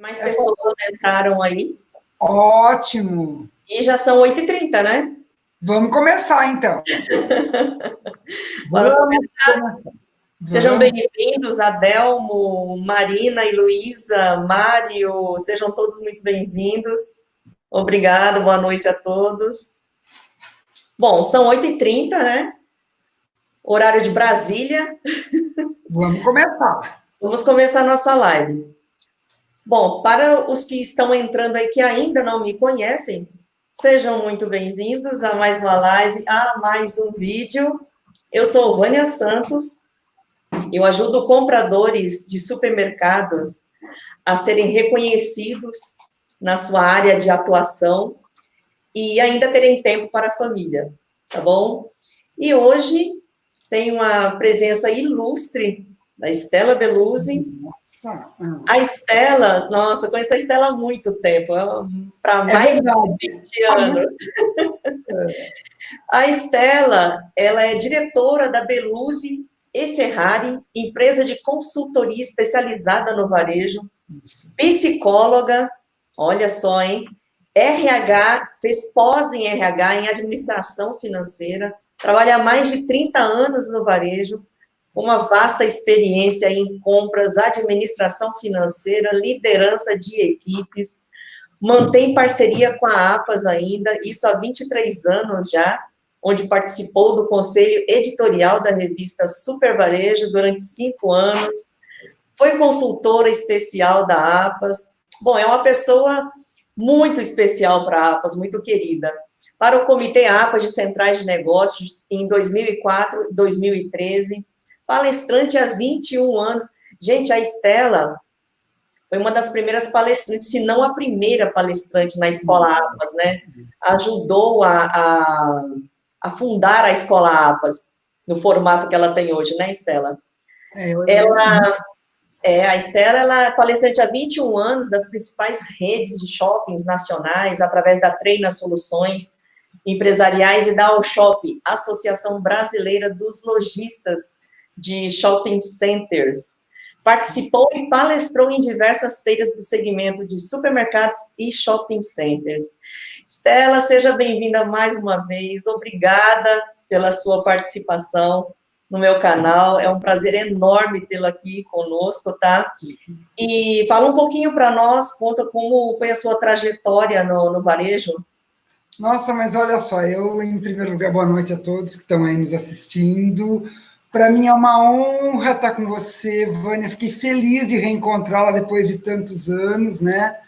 Mais pessoas entraram aí. Ótimo. E já são 8h30, né? Vamos começar, então. Vamos começar. Sejam bem-vindos, Adelmo, Marina e Luísa, Mário, sejam todos muito bem-vindos. Obrigado, boa noite a todos. Bom, são 8h30, né? Horário de Brasília. Vamos começar. Vamos começar a nossa live. Bom, para os que estão entrando aí que ainda não me conhecem, sejam muito bem-vindos a mais uma live, a mais um vídeo. Eu sou Vânia Santos, eu ajudo compradores de supermercados a serem reconhecidos na sua área de atuação e ainda terem tempo para a família, tá bom? E hoje tem uma presença ilustre da Estela Belusi. A Estela, nossa, eu conheço a Estela há muito tempo, para mais de 20 anos. A Estela, ela é diretora da Belusi e Ferrari, empresa de consultoria especializada no varejo, psicóloga, olha só, hein? RH, fez pós em RH, em administração financeira, trabalha há mais de 30 anos no varejo, uma vasta experiência em compras, administração financeira, liderança de equipes, mantém parceria com a APAS ainda, isso há 23 anos já, onde participou do conselho editorial da revista Super Varejo durante 5 anos, foi consultora especial da APAS. Bom, é uma pessoa muito especial para a APAS, muito querida. Para o Comitê APAS de Centrais de Negócios, em 2004, 2013, palestrante há 21 anos. Gente, a Estela foi uma das primeiras palestrantes, se não a primeira palestrante na Escola APAS, né? Ajudou a fundar a Escola APAS, no formato que ela tem hoje, né, Estela? A Estela, ela é palestrante há 21 anos das principais redes de shoppings nacionais, através da Treina Soluções Empresariais e da Allshop, Associação Brasileira dos Lojistas de Shopping Centers. Participou e palestrou em diversas feiras do segmento de supermercados e shopping centers. Estela, seja bem-vinda mais uma vez. Obrigada pela sua participação no meu canal. É um prazer enorme tê-la aqui conosco, tá? E fala um pouquinho para nós, conta como foi a sua trajetória no varejo. Nossa, mas olha só, em primeiro lugar, boa noite a todos que estão aí nos assistindo. Para mim é uma honra estar com você, Vânia. Fiquei feliz de reencontrá-la depois de tantos anos, né?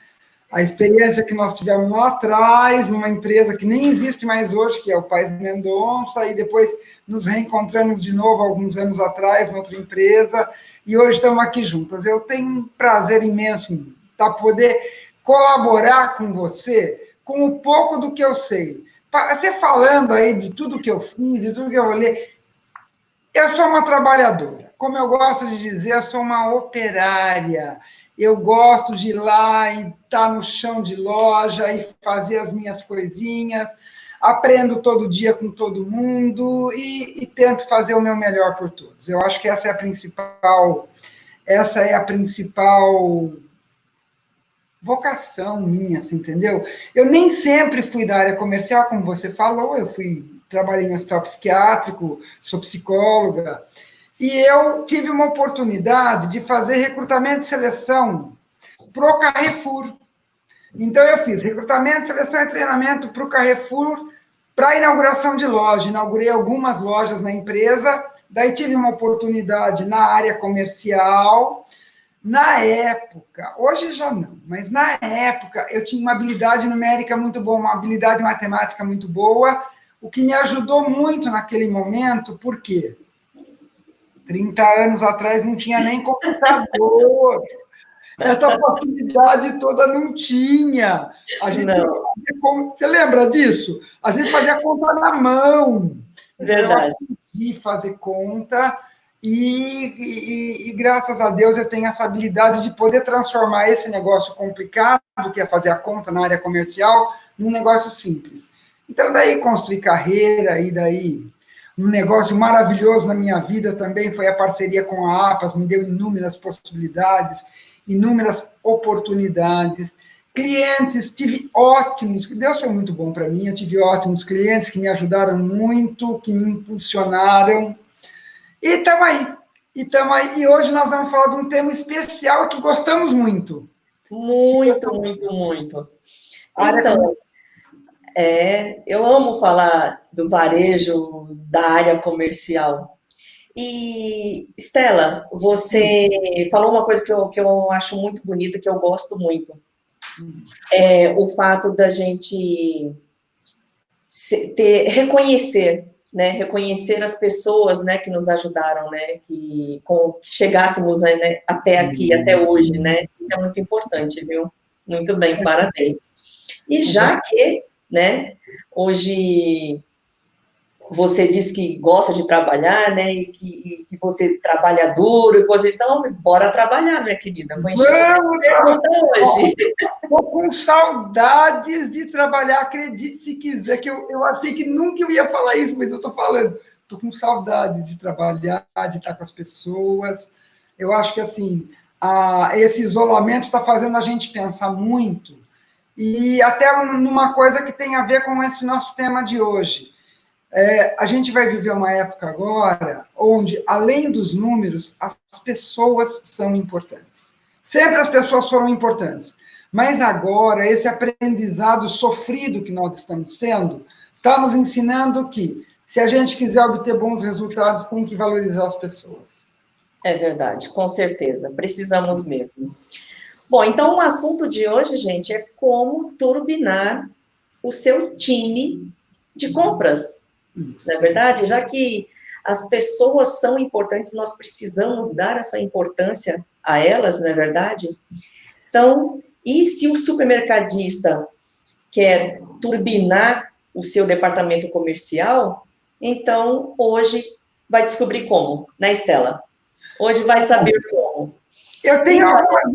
A experiência que nós tivemos lá atrás, numa empresa que nem existe mais hoje, que é o Paes Mendonça, e depois nos reencontramos de novo alguns anos atrás, em outra empresa, e hoje estamos aqui juntas. Eu tenho um prazer imenso em poder colaborar com você com um pouco do que eu sei. Você falando aí de tudo que eu fiz, de tudo que eu olhei, eu sou uma trabalhadora. Como eu gosto de dizer, eu sou uma operária. Eu gosto de ir lá e estar no chão de loja e fazer as minhas coisinhas. Aprendo todo dia com todo mundo e tento fazer o meu melhor por todos. Eu acho que essa é a principal vocação minha, assim, entendeu? Eu nem sempre fui da área comercial, como você falou, trabalhei em hospital psiquiátrico, sou psicóloga, e eu tive uma oportunidade de fazer recrutamento e seleção para o Carrefour. Então, eu fiz recrutamento, seleção e treinamento para o Carrefour, para a inauguração de loja. Inaugurei algumas lojas na empresa, daí tive uma oportunidade na área comercial. Na época, hoje já não, mas na época eu tinha uma habilidade numérica muito boa, uma habilidade matemática muito boa, o que me ajudou muito naquele momento, por quê? 30 anos atrás não tinha nem computador, essa facilidade toda não tinha. A gente você lembra disso? A gente fazia conta na mão. Verdade. Então, eu aprendi a fazer conta e graças a Deus eu tenho essa habilidade de poder transformar esse negócio complicado, que é fazer a conta na área comercial, num negócio simples. Então, daí construir carreira, e daí um negócio maravilhoso na minha vida também foi a parceria com a APAS, me deu inúmeras possibilidades. inúmeras oportunidades. Clientes, tive ótimos, Deus foi muito bom para mim, eu tive ótimos clientes que me ajudaram muito, que me impulsionaram. E estamos aí. E hoje nós vamos falar de um tema especial que gostamos muito. Muito, muito, muito. A área Então, eu amo falar do varejo, da área comercial. E, Stella, você falou uma coisa que eu acho muito bonita, que eu gosto muito. É o fato da gente reconhecer, né, reconhecer as pessoas, né, que nos ajudaram, né, que chegássemos, né, até aqui, até hoje, né, isso é muito importante, viu? Muito bem, parabéns. E já que, né, hoje você diz que gosta de trabalhar, né, e que você trabalha duro e coisa, então, bora trabalhar, minha querida, vou encher você de pergunta hoje. Estou com saudades de trabalhar, acredite se quiser, que eu achei que nunca eu ia falar isso, mas eu estou falando. Estou com saudades de trabalhar, de estar com as pessoas. Eu acho que, assim, esse isolamento está fazendo a gente pensar muito, e até numa coisa que tem a ver com esse nosso tema de hoje. A gente vai viver uma época agora onde, além dos números, as pessoas são importantes. Sempre as pessoas foram importantes. Mas agora, esse aprendizado sofrido que nós estamos tendo, está nos ensinando que, se a gente quiser obter bons resultados, tem que valorizar as pessoas. É verdade, com certeza, precisamos mesmo. Bom, então o assunto de hoje, gente, é como turbinar o seu time de compras. Não é verdade? Já que as pessoas são importantes, nós precisamos dar essa importância a elas, não é verdade? Então, e se o supermercadista quer turbinar o seu departamento comercial, então hoje vai descobrir como, né, Stella? Hoje vai saber como. Eu tenho algumas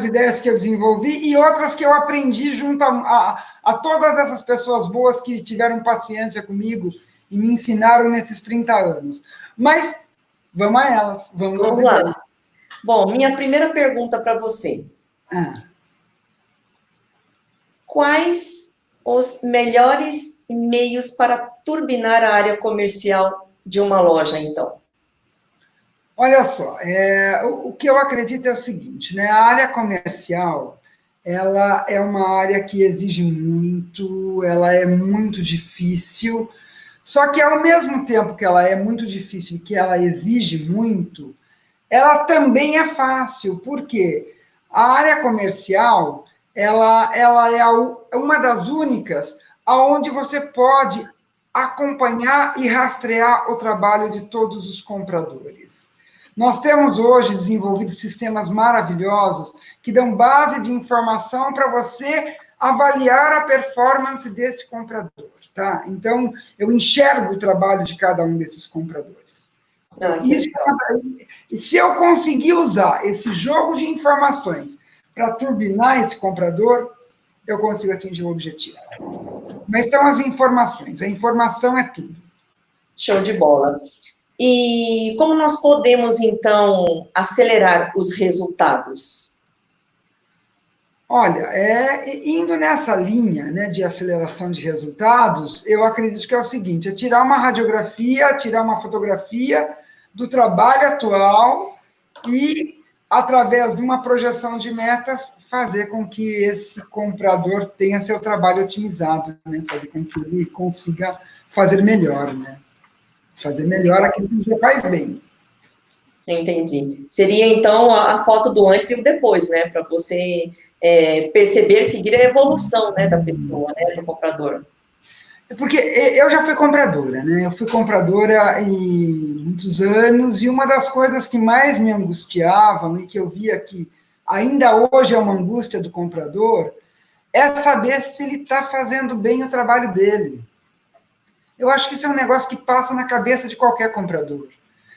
ideias que eu desenvolvi e outras que eu aprendi junto a todas essas pessoas boas que tiveram paciência comigo e me ensinaram nesses 30 anos. Mas vamos a elas, Vamos lá. Ideias. Bom, minha primeira pergunta para você. Quais os melhores meios para turbinar a área comercial de uma loja, então? Olha só, o que eu acredito é o seguinte, né? A área comercial, ela é uma área que exige muito, ela é muito difícil, só que ao mesmo tempo que ela é muito difícil e que ela exige muito, ela também é fácil, porque a área comercial, ela é uma das únicas onde você pode acompanhar e rastrear o trabalho de todos os compradores. Nós temos hoje desenvolvido sistemas maravilhosos que dão base de informação para você avaliar a performance desse comprador, tá? Então, eu enxergo o trabalho de cada um desses compradores. E se eu conseguir usar esse jogo de informações para turbinar esse comprador, eu consigo atingir o objetivo. Mas são as informações, a informação é tudo. Show de bola. E como nós podemos, então, acelerar os resultados? Olha, indo nessa linha, né, de aceleração de resultados, eu acredito que é o seguinte, é tirar uma radiografia, tirar uma fotografia do trabalho atual e, através de uma projeção de metas, fazer com que esse comprador tenha seu trabalho otimizado, né, fazer com que ele consiga fazer melhor, né? Fazer melhor aquilo que já faz bem. Entendi. Seria, então, a foto do antes e o depois, né? Para você perceber, seguir a evolução, né, da pessoa, né, do comprador. Porque eu já fui compradora, né? Eu fui compradora em muitos anos, e uma das coisas que mais me angustiavam e que eu via que ainda hoje é uma angústia do comprador é saber se ele está fazendo bem o trabalho dele. Eu acho que isso é um negócio que passa na cabeça de qualquer comprador.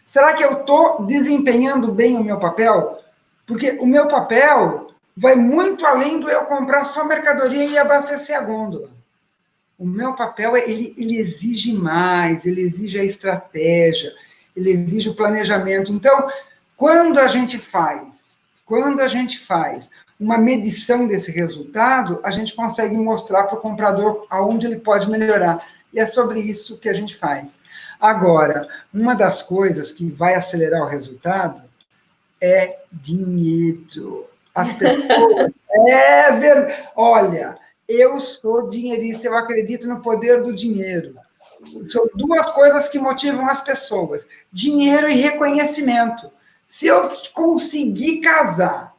Será que eu estou desempenhando bem o meu papel? Porque o meu papel vai muito além do eu comprar só mercadoria e abastecer a gôndola. O meu papel, ele exige mais, ele exige a estratégia, ele exige o planejamento. Então, Quando a gente faz uma medição desse resultado, a gente consegue mostrar para o comprador aonde ele pode melhorar. E é sobre isso que a gente faz. Agora, uma das coisas que vai acelerar o resultado é dinheiro. As pessoas... Olha, eu sou dinheirista, eu acredito no poder do dinheiro. São duas coisas que motivam as pessoas: dinheiro e reconhecimento. Se eu conseguir casar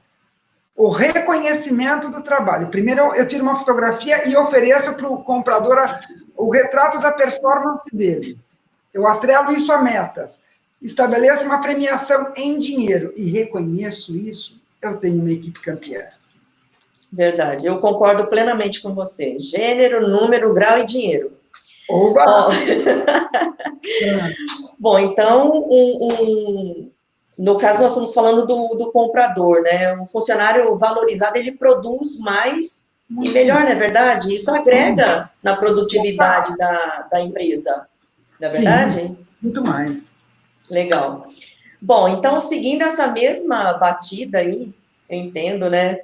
o reconhecimento do trabalho, primeiro eu tiro uma fotografia e ofereço para o comprador o retrato da performance dele. Eu atrelo isso a metas, estabeleço uma premiação em dinheiro e reconheço isso, eu tenho uma equipe campeã. Verdade, eu concordo plenamente com você. Gênero, número, grau e dinheiro. Oba! Oh. Bom, então, no caso, nós estamos falando do comprador, né? Um funcionário valorizado, ele produz mais e melhor, não é verdade? Isso agrega na produtividade da empresa, não é verdade? Sim, muito mais. Legal. Bom, então, seguindo essa mesma batida aí, eu entendo, né?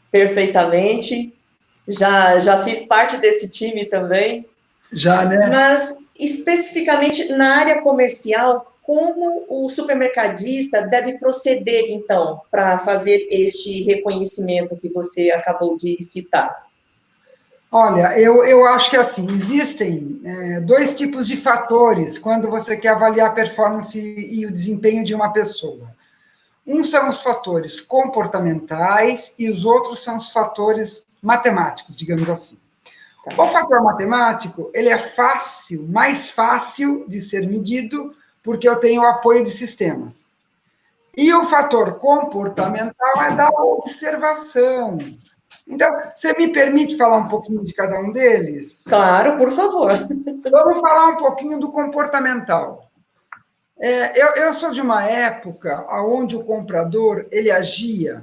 Perfeitamente. Já fiz parte desse time também. Já, né? Mas, especificamente na área comercial, como o supermercadista deve proceder, então, para fazer este reconhecimento que você acabou de citar? Olha, eu acho que assim, existem dois tipos de fatores quando você quer avaliar a performance e o desempenho de uma pessoa. Um são os fatores comportamentais e os outros são os fatores matemáticos, digamos assim. O fator matemático, ele é fácil, mais fácil de ser medido, porque eu tenho o apoio de sistemas. E o fator comportamental é da observação. Então, você me permite falar um pouquinho de cada um deles? Claro, por favor. Vamos falar um pouquinho do comportamental. Eu sou de uma época onde o comprador, ele agia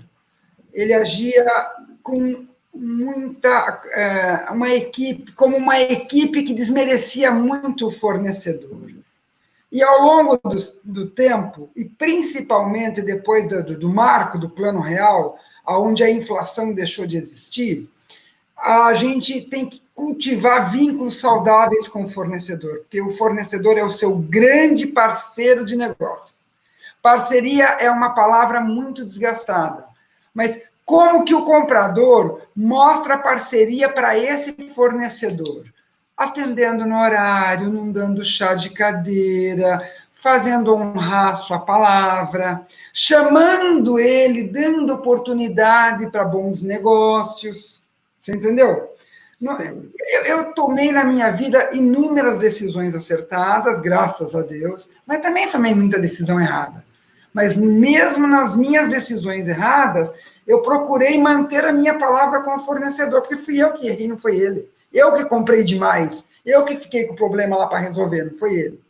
com uma equipe, como uma equipe que desmerecia muito o fornecedor. E ao longo do tempo, e principalmente depois do marco do Plano Real, onde a inflação deixou de existir, a gente tem que cultivar vínculos saudáveis com o fornecedor, porque o fornecedor é o seu grande parceiro de negócios. Parceria é uma palavra muito desgastada, mas como que o comprador mostra parceria para esse fornecedor? Atendendo no horário, não dando chá de cadeira, fazendo honrar sua palavra, chamando ele, dando oportunidade para bons negócios. Você entendeu? Eu tomei na minha vida inúmeras decisões acertadas, graças a Deus, mas também tomei muita decisão errada. Mas mesmo nas minhas decisões erradas, eu procurei manter a minha palavra com o fornecedor, porque fui eu que errei, não foi ele. Eu que comprei demais, eu que fiquei com o problema lá para resolver, não foi ele.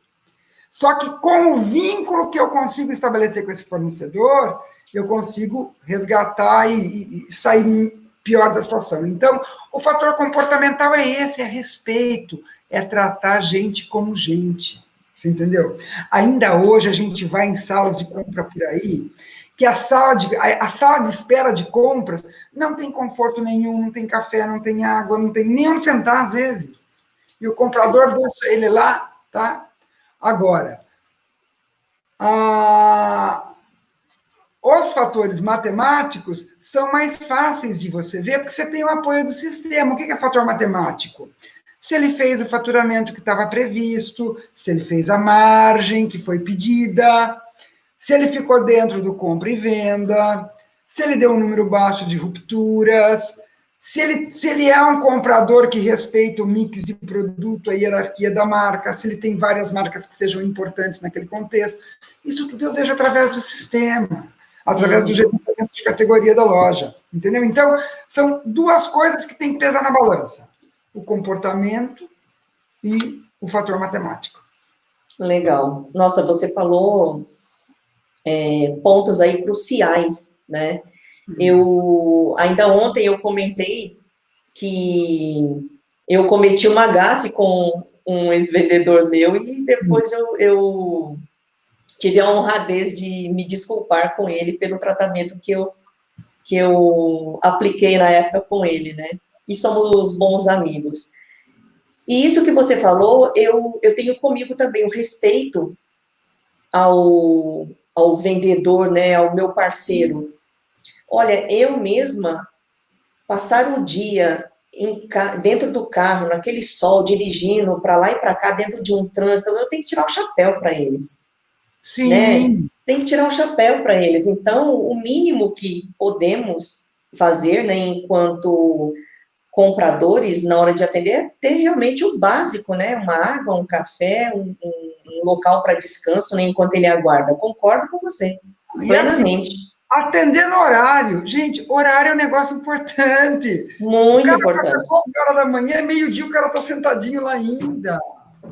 Só que com o vínculo que eu consigo estabelecer com esse fornecedor, eu consigo resgatar e sair pior da situação. Então, o fator comportamental é esse, é respeito, é tratar a gente como gente. Você entendeu? Ainda hoje a gente vai em salas de compra por aí, que a sala de espera de compras não tem conforto nenhum, não tem café, não tem água, não tem nem onde sentar às vezes. E o comprador deixa ele lá, tá? Agora, os fatores matemáticos são mais fáceis de você ver, porque você tem o apoio do sistema. O que é fator matemático? Se ele fez o faturamento que estava previsto, se ele fez a margem que foi pedida, se ele ficou dentro do compra e venda, se ele deu um número baixo de rupturas, se ele é um comprador que respeita o mix de produto, a hierarquia da marca, se ele tem várias marcas que sejam importantes naquele contexto. Isso tudo eu vejo através do sistema, através do gerenciamento de categoria da loja, entendeu? Então, são duas coisas que tem que pesar na balança: o comportamento e o fator matemático. Legal. Nossa, você falou pontos aí cruciais, né? Ainda ontem eu comentei que eu cometi uma gafe com um ex-vendedor meu e depois eu tive a honradez de me desculpar com ele pelo tratamento que eu apliquei na época com ele, né? E somos bons amigos. E isso que você falou, eu tenho comigo também o respeito ao vendedor, né, ao meu parceiro. Olha, eu mesma, passar o dia dentro do carro, naquele sol, dirigindo para lá e para cá, dentro de um trânsito, eu tenho que tirar o chapéu para eles, né? Sim. Tem que tirar o chapéu para eles. Então, o mínimo que podemos fazer, né, enquanto compradores, na hora de atender, é ter realmente o básico, né? Uma água, um café, um local para descanso, né, enquanto ele aguarda. Concordo com você, E assim, plenamente. atender no horário. Gente, horário é um negócio importante. O Muito cara passa importante. 9 horas da manhã, meio-dia, o cara está sentadinho lá ainda.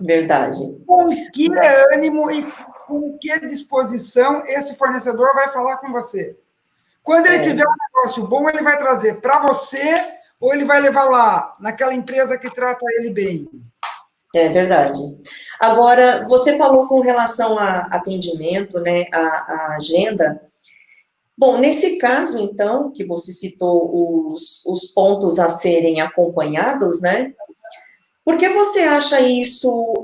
Verdade. Com que ânimo e com que disposição esse fornecedor vai falar com você? Quando ele É, tiver um negócio bom, ele vai trazer para você ou ele vai levar lá, naquela empresa que trata ele bem? é verdade. Agora, você falou com relação a atendimento, né, a agenda. Bom, nesse caso, então, que você citou os pontos a serem acompanhados, né? Por que você acha isso,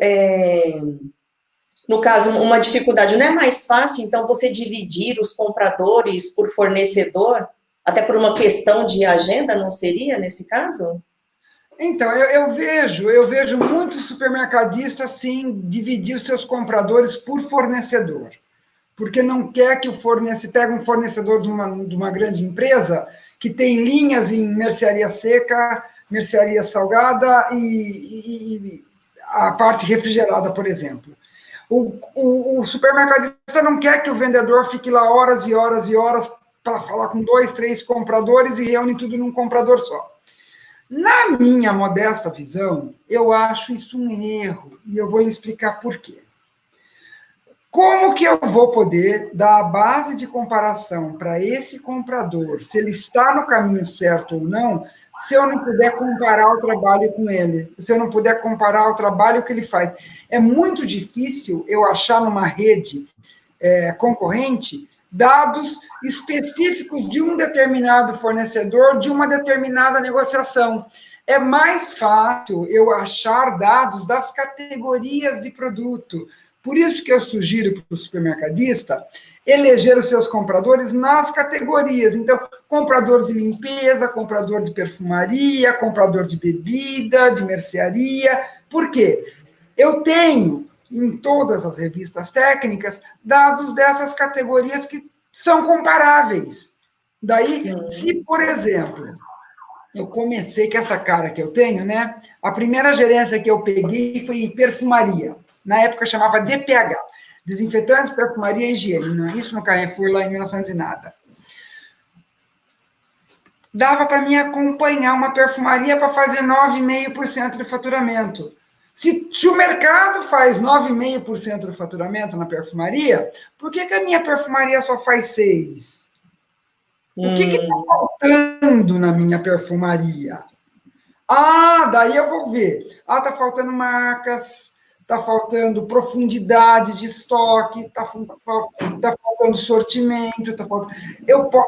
no caso, uma dificuldade? Não é mais fácil, então, você dividir os compradores por fornecedor, até por uma questão de agenda, não seria nesse caso? Então, eu vejo muitos supermercadistas, sim, dividir os seus compradores por fornecedor. Porque não quer que o fornecedor pegue um fornecedor de uma grande empresa que tem linhas em mercearia seca, mercearia salgada e a parte refrigerada, por exemplo. O supermercadista não quer que o vendedor fique lá horas e horas e horas para falar com 2, 3 compradores e reúne tudo num comprador só. Na minha modesta visão, eu acho isso um erro, e eu vou lhe explicar por quê. Como que eu vou poder dar a base de comparação para esse comprador, se ele está no caminho certo ou não, se eu não puder comparar o trabalho com ele, se eu não puder comparar o trabalho que ele faz? É muito difícil eu achar numa rede concorrente dados específicos de um determinado fornecedor, de uma determinada negociação. É mais fácil eu achar dados das categorias de produto. Por isso que eu sugiro para o supermercadista eleger os seus compradores nas categorias. Então, comprador de limpeza, comprador de perfumaria, comprador de bebida, de mercearia. Por quê? Eu tenho em todas as revistas técnicas dados dessas categorias que são comparáveis. Daí, se, por exemplo, eu comecei com essa cara que eu tenho, né? A primeira gerência que eu peguei foi em perfumaria. Na época chamava DPH, Desinfetantes, Perfumaria e Higiene. Isso no Carrefour, lá em 1900 e nada. Dava para mim acompanhar uma perfumaria para fazer 9,5% de faturamento. Se o mercado faz 9,5% do faturamento na perfumaria, por que a minha perfumaria só faz 6%? O que está faltando na minha perfumaria? Ah, daí eu vou ver. Ah, está faltando marcas, está faltando profundidade de estoque, está faltando sortimento, está faltando...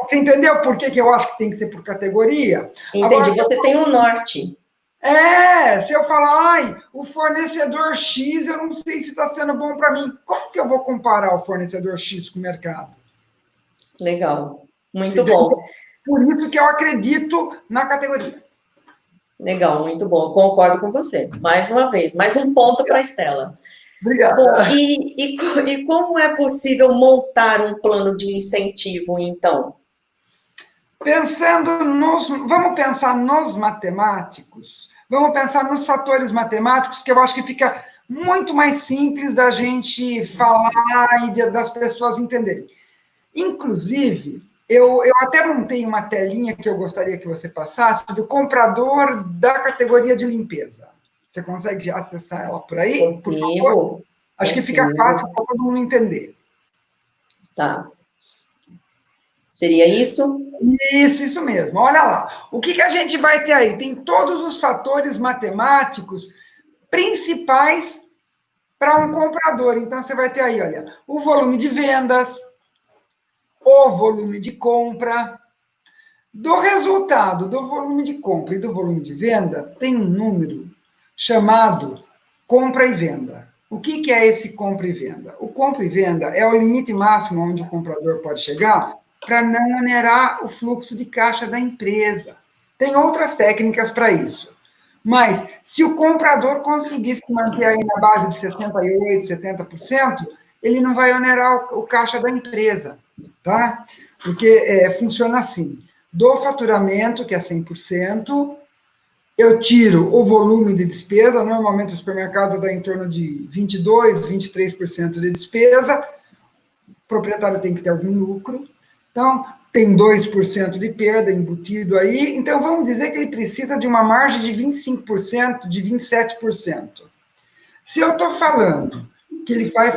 Você entendeu por que eu acho que tem que ser por categoria? Entendi, Agora, você tem um norte. se eu falar, ai, o fornecedor X, eu não sei se está sendo bom para mim. Como que eu vou comparar o fornecedor X com o mercado? Legal, Você muito entendeu? bom. Por isso que eu acredito na categoria. Legal, muito bom. Concordo com você. Mais uma vez, mais um ponto para a Estela. Bom, Obrigada. e como é possível montar um plano de incentivo, então? Vamos pensar nos matemáticos, vamos pensar nos fatores matemáticos, que eu acho que fica muito mais simples da gente falar e das pessoas entenderem. Inclusive, eu até montei uma telinha que eu gostaria que você passasse do comprador da categoria de limpeza. Você consegue acessar ela por aí, por favor? Consigo, Acho que fica consigo. fácil para todo mundo entender. Tá. Seria isso? Isso mesmo. Olha lá. O que a gente vai ter aí? Tem todos os fatores matemáticos principais para um comprador. Então, você vai ter aí, olha, o volume de vendas, o volume de compra. Do resultado do volume de compra e do volume de venda, tem um número chamado compra e venda. O que é esse compra e venda? O compra e venda é o limite máximo onde o comprador pode chegar para não onerar o fluxo de caixa da empresa. Tem outras técnicas para isso. Mas, se o comprador conseguir se manter aí na base de 68%, 70%, ele não vai onerar o caixa da empresa, tá? Porque funciona assim. Do faturamento, que é 100%, eu tiro o volume de despesa, normalmente o supermercado dá em torno de 22%, 23% de despesa, o proprietário tem que ter algum lucro, então tem 2% de perda embutido aí, então vamos dizer que ele precisa de uma margem de 25%, de 27%. Se eu estou falando que ele vai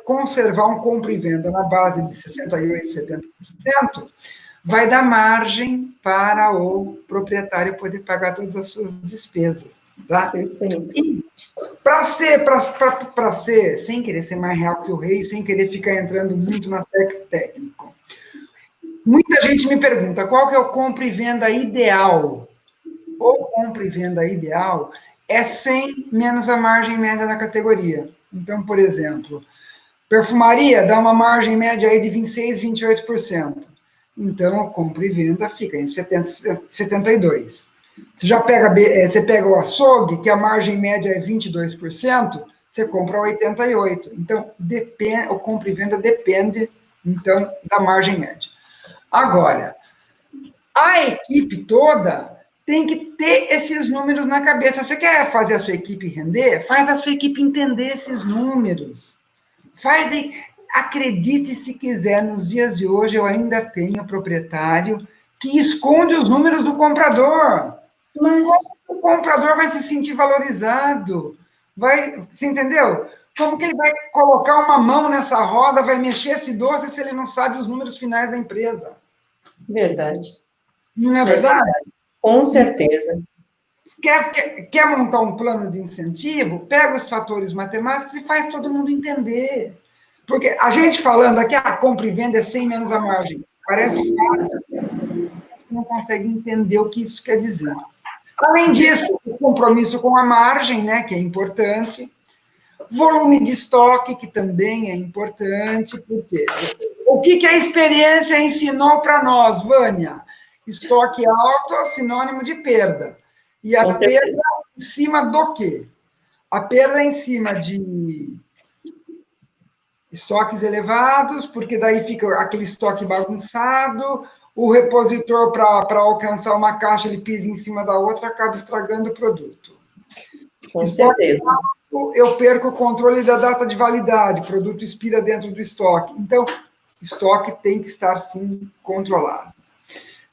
conservar um compra e venda na base de 68%, 70%, vai dar margem para o proprietário poder pagar todas as suas despesas, tá? Perfeito. E para ser, sem querer ser mais real que o rei, sem querer ficar entrando muito no aspecto técnico, muita gente me pergunta qual que é o compra e venda ideal. O compra e venda ideal é 100 menos a margem média da categoria. Então, por exemplo, perfumaria dá uma margem média aí de 26%, 28%. Então, a compra e venda fica em 70, 72%. Você pega o açougue, que a margem média é 22%, você compra 88%. Então, o compra e venda depende, então, da margem média. Agora, a equipe toda tem que ter esses números na cabeça. Você quer fazer a sua equipe render? Faz a sua equipe entender esses números. Acredite se quiser, nos dias de hoje eu ainda tenho proprietário que esconde os números do comprador. Mas, Como o comprador vai se sentir valorizado? Você entendeu? Como que ele vai colocar uma mão nessa roda, vai mexer esse doce se ele não sabe os números finais da empresa? verdade. Não é É verdade? verdade. Com certeza. Quer montar um plano de incentivo? Pega os fatores matemáticos e faz todo mundo entender. Porque a gente falando aqui, a compra e venda é 100 menos a margem. Parece fácil, não consegue entender o que isso quer dizer. Além disso, o compromisso com a margem, né, que é importante. Volume de estoque, que também é importante. Por quê? O que a experiência ensinou para nós, Vânia? Estoque alto é sinônimo de perda. E a Com perda certeza. em cima do quê? A perda em cima de estoques elevados, porque daí fica aquele estoque bagunçado, o repositor, para alcançar uma caixa, ele pisa em cima da outra, acaba estragando o produto. Com Estoque certeza. alto, eu perco o controle da data de validade, o produto expira dentro do estoque. Então, estoque tem que estar, sim, controlado.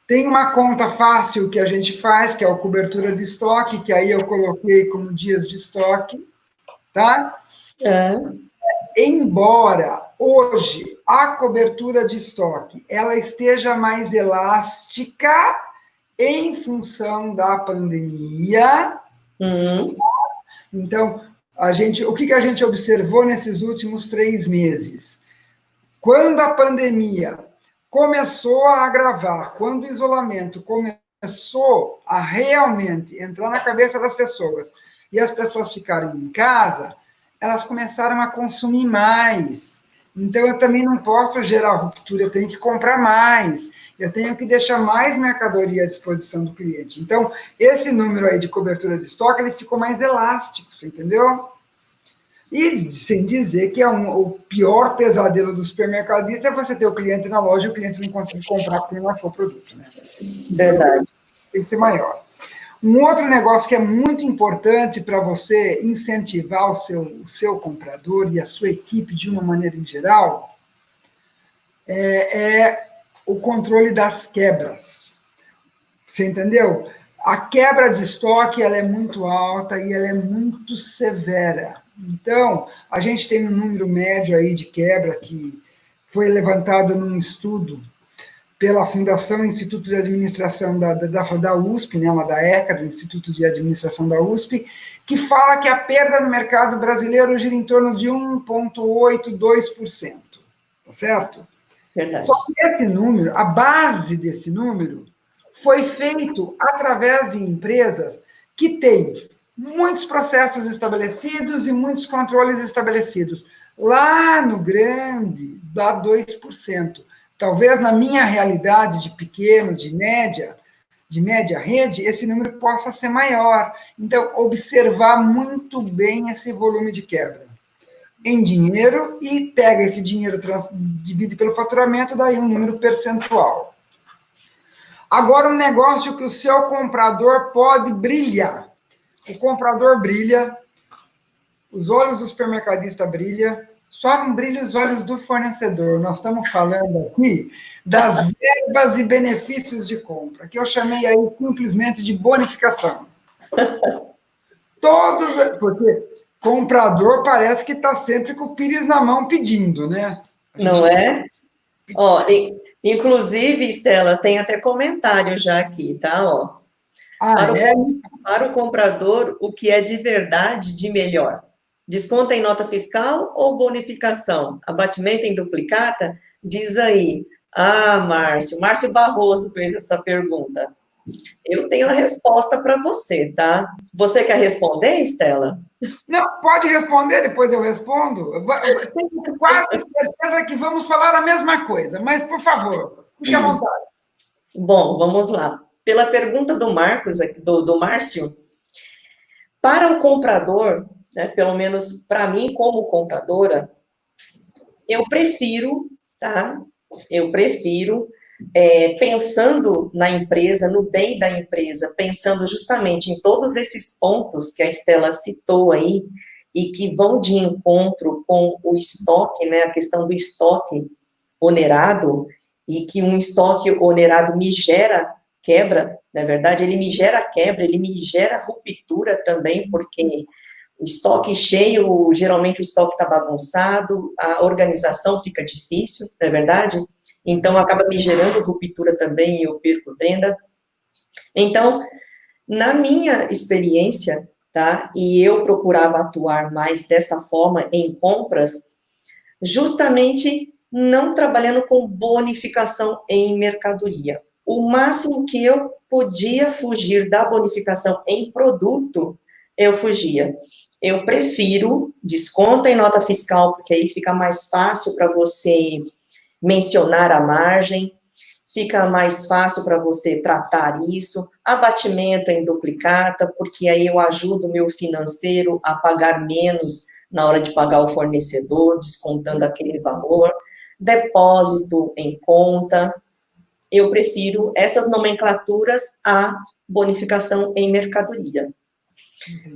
Tem uma conta fácil que a gente faz, que é a cobertura de estoque, que aí eu coloquei como dias de estoque, tá? Embora hoje a cobertura de estoque ela esteja mais elástica em função da pandemia, então o que a gente observou nesses últimos 3 meses? Quando a pandemia começou a agravar, quando o isolamento começou a realmente entrar na cabeça das pessoas e as pessoas ficarem em casa, elas começaram a consumir mais. Então, eu também não posso gerar ruptura, eu tenho que comprar mais, eu tenho que deixar mais mercadoria à disposição do cliente. Então, esse número aí de cobertura de estoque, ele ficou mais elástico, você entendeu? E sem dizer que o pior pesadelo do supermercadista é você ter o cliente na loja e o cliente não conseguir comprar porque não achou o produto, né? Verdade. Tem que ser maior. Um outro negócio que é muito importante para você incentivar o seu comprador e a sua equipe de uma maneira em geral é o controle das quebras. Você entendeu? A quebra de estoque ela é muito alta e ela é muito severa. Então, a gente tem um número médio aí de quebra que foi levantado num estudo pela Fundação Instituto de Administração da USP, né, uma da ECA, do Instituto de Administração da USP, que fala que a perda no mercado brasileiro gira em torno de 1,82%, tá certo? Verdade. Só que esse número, a base desse número, foi feito através de empresas que têm muitos processos estabelecidos e muitos controles estabelecidos. Lá no grande, dá 2%. Talvez na minha realidade de pequeno, de média rede, esse número possa ser maior. Então, observar muito bem esse volume de quebra em dinheiro e pega esse dinheiro, divide pelo faturamento, daí um número percentual. Agora, um negócio que o seu comprador pode brilhar. O comprador brilha, os olhos do supermercadista brilham, só não brilham os olhos do fornecedor. Nós estamos falando aqui das verbas e benefícios de compra, que eu chamei aí simplesmente de bonificação. Porque comprador parece que está sempre com o pires na mão pedindo, né? Não é? Ó, inclusive, Estela, tem até comentário já aqui, tá? Ó. Para o comprador, o que é de verdade de melhor? Desconto em nota fiscal ou bonificação? Abatimento em duplicata? Diz aí. Ah, Márcio Barroso fez essa pergunta. Eu tenho a resposta para você, tá? Você quer responder, Estela? Não, pode responder, depois eu respondo. Tenho quase certeza que vamos falar a mesma coisa, mas, por favor, fique à vontade. Bom, vamos lá. Pela pergunta do Marcos, do Márcio, para o comprador, né, pelo menos para mim como compradora, eu prefiro, tá? Eu prefiro, pensando na empresa, no bem da empresa, pensando justamente em todos esses pontos que a Estela citou aí, e que vão de encontro com o estoque, né, a questão do estoque onerado, e que um estoque onerado me gera quebra, na verdade, ele me gera quebra, ele me gera ruptura também, porque o estoque cheio, geralmente o estoque está bagunçado, a organização fica difícil, não é verdade? Então, acaba me gerando ruptura também e eu perco venda. Então, na minha experiência, tá, e eu procurava atuar mais dessa forma em compras, justamente não trabalhando com bonificação em mercadoria. O máximo que eu podia fugir da bonificação em produto, eu fugia. Eu prefiro desconto em nota fiscal, porque aí fica mais fácil para você mencionar a margem, fica mais fácil para você tratar isso, abatimento em duplicata, porque aí eu ajudo o meu financeiro a pagar menos na hora de pagar o fornecedor, descontando aquele valor, depósito em conta, eu prefiro essas nomenclaturas à bonificação em mercadoria.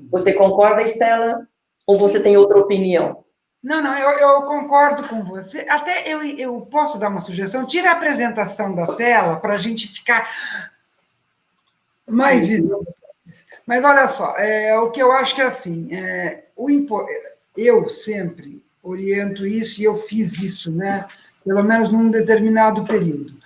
Você concorda, Estela? Ou você tem outra opinião? Não, eu concordo com você. Até eu posso dar uma sugestão? Tira a apresentação da tela para a gente ficar mais visível. Mas olha só, o que eu acho que é assim, eu sempre oriento isso e eu fiz isso, né? Pelo menos num determinado período.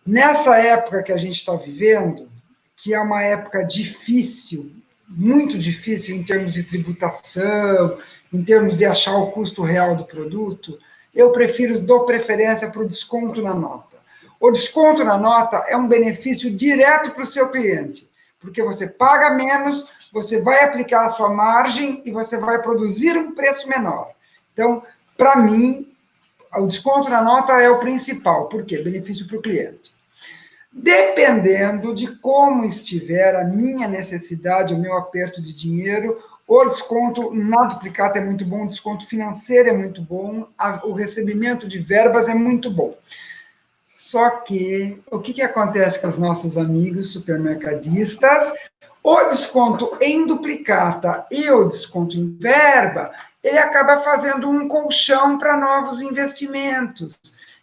Nessa época que a gente está vivendo, que é uma época difícil, muito difícil em termos de tributação, em termos de achar o custo real do produto, eu dou preferência para o desconto na nota. O desconto na nota é um benefício direto para o seu cliente, porque você paga menos, você vai aplicar a sua margem e você vai produzir um preço menor. Então, para mim, o desconto na nota é o principal. Por quê? Benefício para o cliente. Dependendo de como estiver a minha necessidade, o meu aperto de dinheiro, o desconto na duplicata é muito bom, o desconto financeiro é muito bom, o recebimento de verbas é muito bom. Só que, o que acontece com os nossos amigos supermercadistas? O desconto em duplicata e o desconto em verba, ele acaba fazendo um colchão para novos investimentos.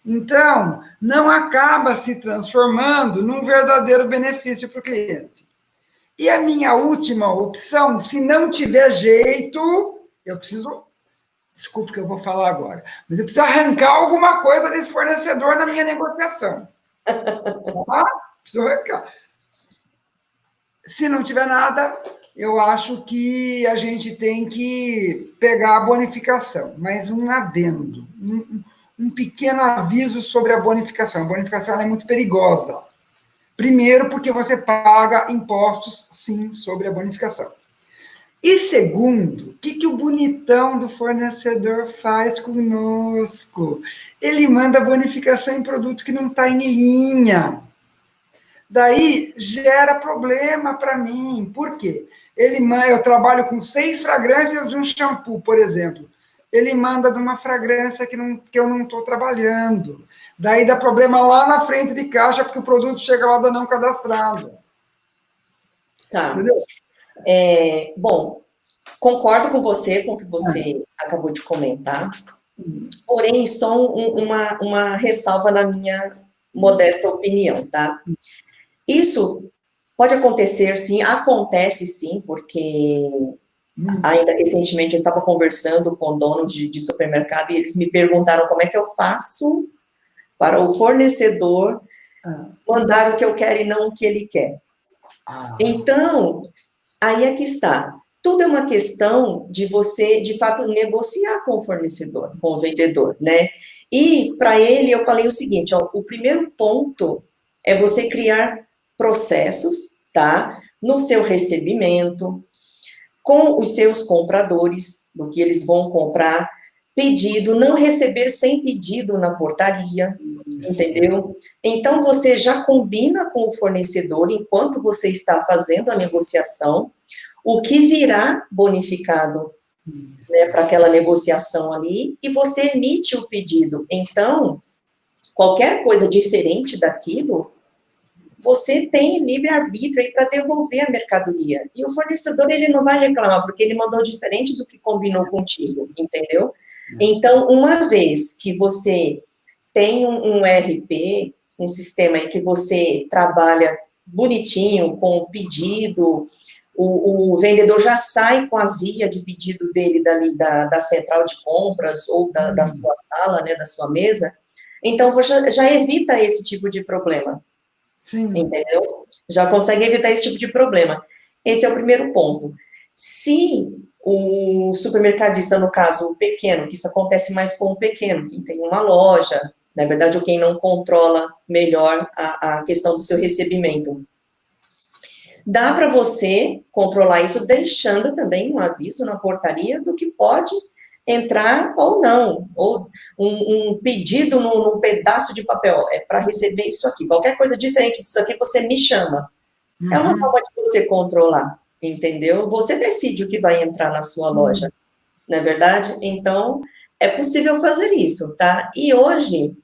Então, não acaba se transformando num verdadeiro benefício para o cliente. E a minha última opção, se não tiver jeito, eu preciso, desculpe o que eu vou falar agora, mas eu preciso arrancar alguma coisa desse fornecedor na minha negociação. Ah, se não tiver nada, eu acho que a gente tem que pegar a bonificação, mas um adendo, um pequeno aviso sobre a bonificação. A bonificação ela é muito perigosa. Primeiro, porque você paga impostos, sim, sobre a bonificação. E segundo, o que o bonitão do fornecedor faz conosco? Ele manda bonificação em produto que não está em linha. Daí gera problema para mim. Por quê? Eu trabalho com 6 fragrâncias de um shampoo, por exemplo. Ele manda de uma fragrância que eu não estou trabalhando. Daí dá problema lá na frente de caixa, porque o produto chega lá da não cadastrado. Tá. Entendeu? Bom, concordo com você, com o que você acabou de comentar, porém, só uma ressalva na minha modesta opinião, tá? Isso pode acontecer, sim, acontece sim, porque ainda recentemente eu estava conversando com donos de supermercado e eles me perguntaram como é que eu faço para o fornecedor mandar o que eu quero e não o que ele quer. Então, aí é que está. Tudo é uma questão de você, de fato, negociar com o fornecedor, com o vendedor, né? E, para ele, eu falei o seguinte, ó, o primeiro ponto é você criar processos, tá? No seu recebimento, com os seus compradores, do que eles vão comprar, pedido, não receber sem pedido na portaria, entendeu? Então, você já combina com o fornecedor, enquanto você está fazendo a negociação, o que virá bonificado, né, para aquela negociação ali, e você emite o pedido. Então, qualquer coisa diferente daquilo, você tem livre-arbítrio aí para devolver a mercadoria. E o fornecedor, ele não vai reclamar, porque ele mandou diferente do que combinou contigo, entendeu? Então, uma vez que você tem um RP, um sistema aí que você trabalha bonitinho, com o pedido, o vendedor já sai com a via de pedido dele dali da central de compras ou da sua sala, né, da sua mesa, então você já evita esse tipo de problema. Sim. Entendeu? Já consegue evitar esse tipo de problema. Esse é o primeiro ponto. Se o supermercadista, no caso, o pequeno, que isso acontece mais com o pequeno, quem tem uma loja, na verdade, ou quem não controla melhor a questão do seu recebimento, dá para você controlar isso deixando também um aviso na portaria do que pode entrar ou não, ou um pedido num pedaço de papel, é para receber isso aqui, qualquer coisa diferente disso aqui, você me chama. É uma forma de você controlar, entendeu? Você decide o que vai entrar na sua loja, não é verdade? Então, é possível fazer isso, tá? E hoje,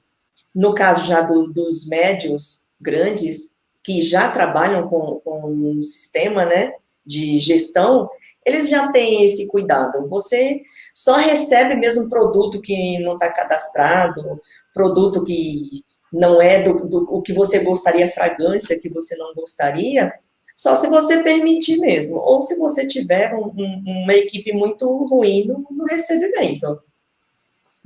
no caso já dos médios grandes, que já trabalham com um sistema, né, de gestão, eles já têm esse cuidado. Você só recebe mesmo produto que não está cadastrado, produto que não é do que você gostaria, fragrância que você não gostaria, só se você permitir mesmo, ou se você tiver uma equipe muito ruim no recebimento.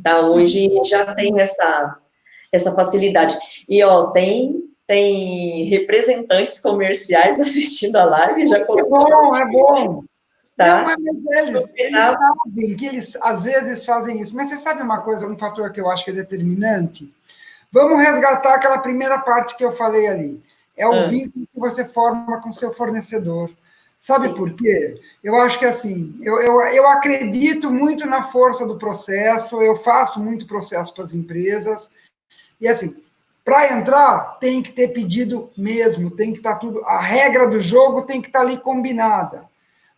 Tá? Hoje já tem essa facilidade. E, ó, tem representantes comerciais assistindo a live, já colocou. É bom. Tá? Não, mas eles sabem que eles, às vezes, fazem isso. Mas você sabe uma coisa, um fator que eu acho que é determinante? Vamos resgatar aquela primeira parte que eu falei ali. É o vínculo que você forma com o seu fornecedor. Sabe por quê? Eu acho que, assim, eu acredito muito na força do processo, eu faço muito processo para as empresas, e, assim, para entrar, tem que ter pedido mesmo, tem que estar tudo... A regra do jogo tem que estar ali combinada.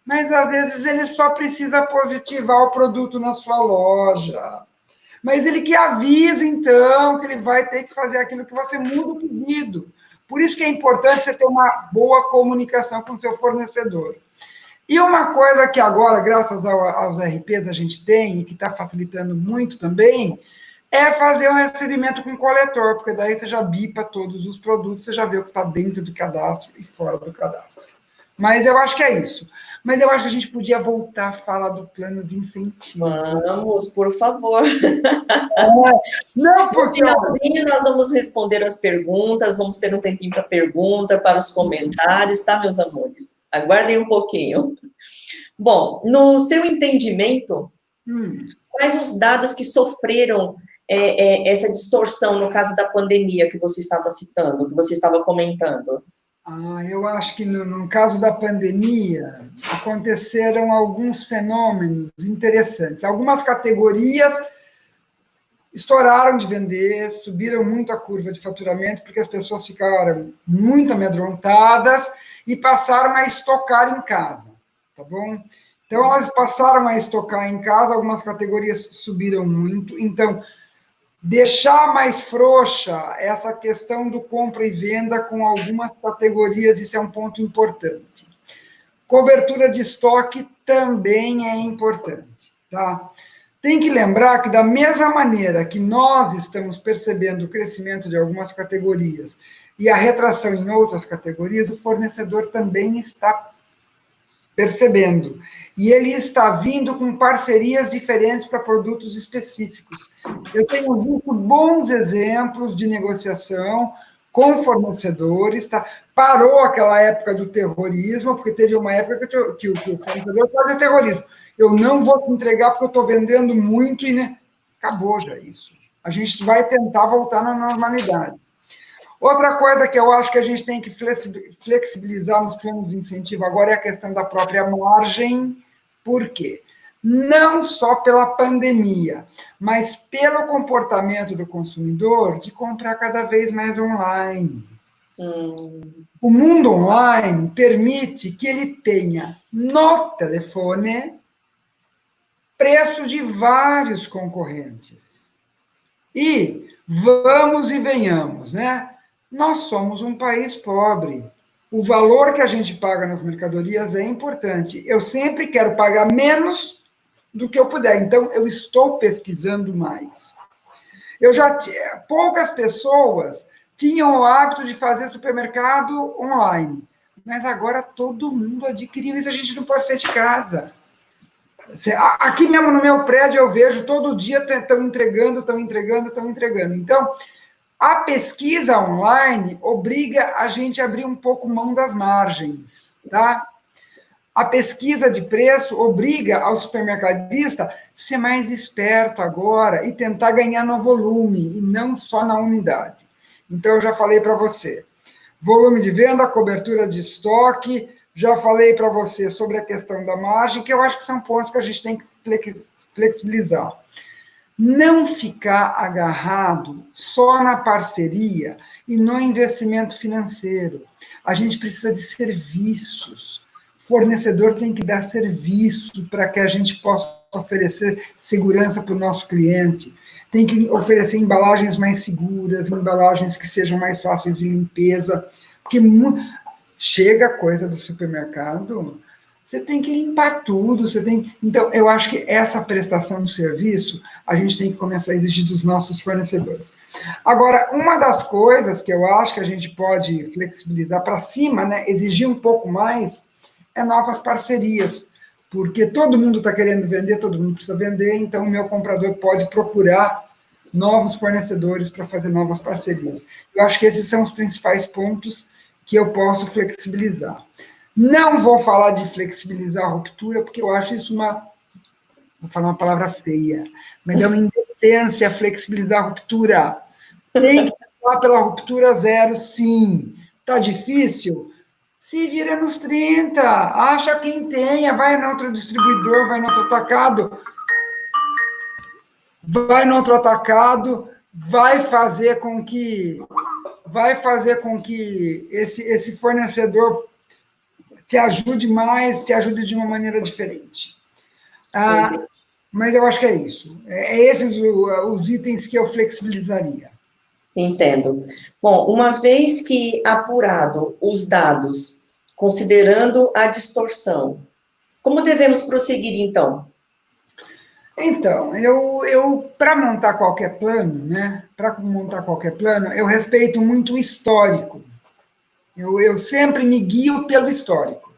Mas, às vezes, ele só precisa positivar o produto na sua loja. Mas ele que avisa, então, que ele vai ter que fazer aquilo que você muda o pedido. Por isso que é importante você ter uma boa comunicação com o seu fornecedor. E uma coisa que agora, graças aos RPs, a gente tem, e que está facilitando muito também, é fazer um recebimento com coletor, porque daí você já bipa todos os produtos, você já vê o que está dentro do cadastro e fora do cadastro. Mas eu acho que é isso. Mas eu acho que a gente podia voltar a falar do plano de incentivo. Vamos, por favor. Não, No porque... finalzinho, nós vamos responder as perguntas, vamos ter um tempinho para pergunta, para os comentários, tá, meus amores? Aguardem um pouquinho. Bom, no seu entendimento, quais os dados que sofreram essa distorção no caso da pandemia que você estava citando, que você estava comentando? Eu acho que no caso da pandemia, aconteceram alguns fenômenos interessantes. Algumas categorias estouraram de vender, subiram muito a curva de faturamento, porque as pessoas ficaram muito amedrontadas e passaram a estocar em casa, tá bom? Então, elas passaram a estocar em casa, algumas categorias subiram muito. Então, deixar mais frouxa essa questão do compra e venda com algumas categorias, isso é um ponto importante. Cobertura de estoque também é importante, tá? Tem que lembrar que, da mesma maneira que nós estamos percebendo o crescimento de algumas categorias e a retração em outras categorias, o fornecedor também está percebendo. E ele está vindo com parcerias diferentes para produtos específicos. Eu tenho visto bons exemplos de negociação com fornecedores, tá? Parou aquela época do terrorismo, porque teve uma época que o fornecedor fazia terrorismo. Eu não vou te entregar porque eu estou vendendo muito e... Né? Acabou já isso. A gente vai tentar voltar na normalidade. Outra coisa que eu acho que a gente tem que flexibilizar nos planos de incentivo agora é a questão da própria margem. Por quê? Não só pela pandemia, mas pelo comportamento do consumidor de comprar cada vez mais online. O mundo online permite que ele tenha no telefone preço de vários concorrentes. E vamos e venhamos, né? Nós somos um país pobre. O valor que a gente paga nas mercadorias é importante. Eu sempre quero pagar menos do que eu puder. Então, eu estou pesquisando mais. Poucas pessoas tinham o hábito de fazer supermercado online. Mas agora todo mundo adquiriu isso, a gente não pode sair de casa. Aqui mesmo no meu prédio eu vejo, todo dia estão entregando. Então, a pesquisa online obriga a gente a abrir um pouco mão das margens, tá? A pesquisa de preço obriga ao supermercadista a ser mais esperto agora e tentar ganhar no volume, e não só na unidade. Então, eu já falei para você, volume de venda, cobertura de estoque, já falei para você sobre a questão da margem, que eu acho que são pontos que a gente tem que flexibilizar. Não ficar agarrado só na parceria e no investimento financeiro. A gente precisa de serviços. O fornecedor tem que dar serviço para que a gente possa oferecer segurança para o nosso cliente. Tem que oferecer embalagens mais seguras, embalagens que sejam mais fáceis de limpeza, porque chega coisa do supermercado, você tem que limpar tudo, Então, eu acho que essa prestação de serviço, a gente tem que começar a exigir dos nossos fornecedores. Agora, uma das coisas que eu acho que a gente pode flexibilizar para cima, né, exigir um pouco mais, é novas parcerias, porque todo mundo está querendo vender, todo mundo precisa vender, então o meu comprador pode procurar novos fornecedores para fazer novas parcerias. Eu acho que esses são os principais pontos que eu posso flexibilizar. Não vou falar de flexibilizar a ruptura, porque eu acho isso vou falar uma palavra feia, mas é uma indecência flexibilizar a ruptura. Tem que falar pela ruptura zero, sim. Está difícil? Se vira nos 30, acha quem tenha, vai no outro distribuidor, vai no outro atacado, vai fazer com que esse fornecedor te ajude mais, te ajude de uma maneira diferente. Mas eu acho que é isso. Esses os itens que eu flexibilizaria. Entendo. Bom, uma vez que apurado os dados, considerando a distorção, como devemos prosseguir, então? Então, eu para montar qualquer plano, né? Eu respeito muito o histórico. Eu sempre me guio pelo histórico.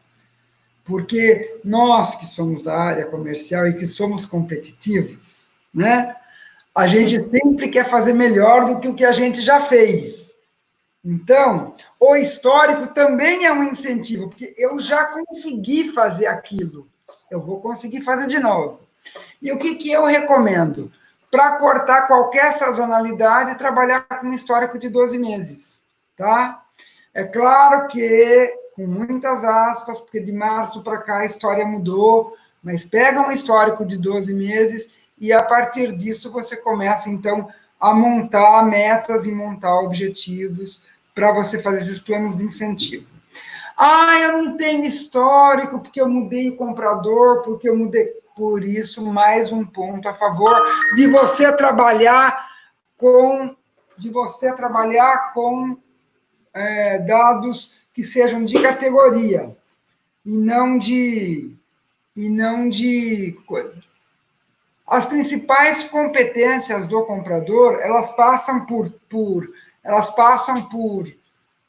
Porque nós que somos da área comercial e que somos competitivos, né? A gente sempre quer fazer melhor do que o que a gente já fez. Então, o histórico também é um incentivo, porque eu já consegui fazer aquilo, eu vou conseguir fazer de novo. E o que eu recomendo? Para cortar qualquer sazonalidade, trabalhar com um histórico de 12 meses, tá? É claro que, com muitas aspas, porque de março para cá a história mudou, mas pega um histórico de 12 meses e, a partir disso, você começa, então, a montar metas e montar objetivos para você fazer esses planos de incentivo. Ah, eu não tenho histórico, porque eu mudei o comprador, porque eu mudei... Por isso, mais um ponto a favor de você trabalhar com dados que sejam de categoria e não de coisa. As principais competências do comprador, elas passam por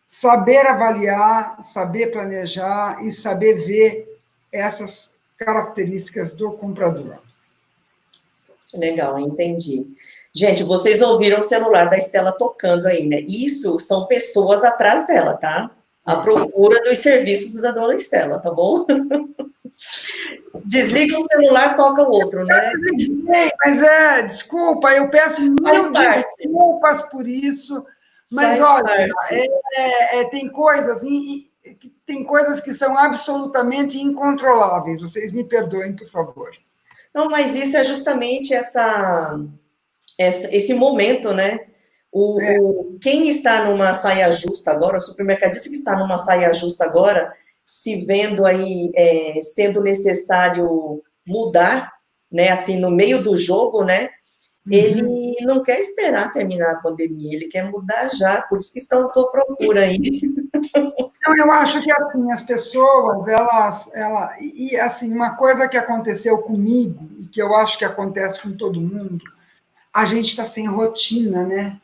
saber avaliar, saber planejar e saber ver essas características do comprador. Legal, entendi. Gente, vocês ouviram o celular da Estela tocando aí, né? Isso são pessoas atrás dela, tá? À procura dos serviços da dona Estela, tá bom? Desliga um celular, toca o outro, né? Mas desculpa, eu peço mil desculpas por isso, mas Faz olha, parte. tem coisas que são absolutamente incontroláveis. Vocês me perdoem, por favor. Não, mas isso é justamente esse momento, né? Quem está numa saia justa agora, o supermercadista que está numa saia justa agora, se vendo aí sendo necessário mudar, né? Assim, no meio do jogo, né? Ele não quer esperar terminar a pandemia, ele quer mudar já, por isso que estão à tua procura aí. Então, eu acho que assim, as pessoas, assim, uma coisa que aconteceu comigo, e que eu acho que acontece com todo mundo, a gente está sem rotina, né?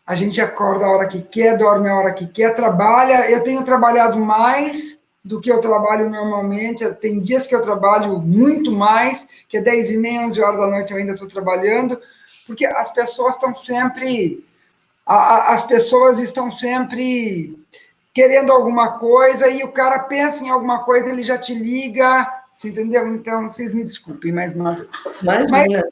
A gente acorda a hora que quer, dorme a hora que quer, trabalha. Eu tenho trabalhado mais do que eu trabalho normalmente. Tem dias que eu trabalho muito mais, que é 10h30, 11 horas da noite eu ainda estou trabalhando, porque as pessoas estão sempre querendo alguma coisa e o cara pensa em alguma coisa, ele já te liga, você entendeu? Então, vocês me desculpem mais uma vez. Imagina.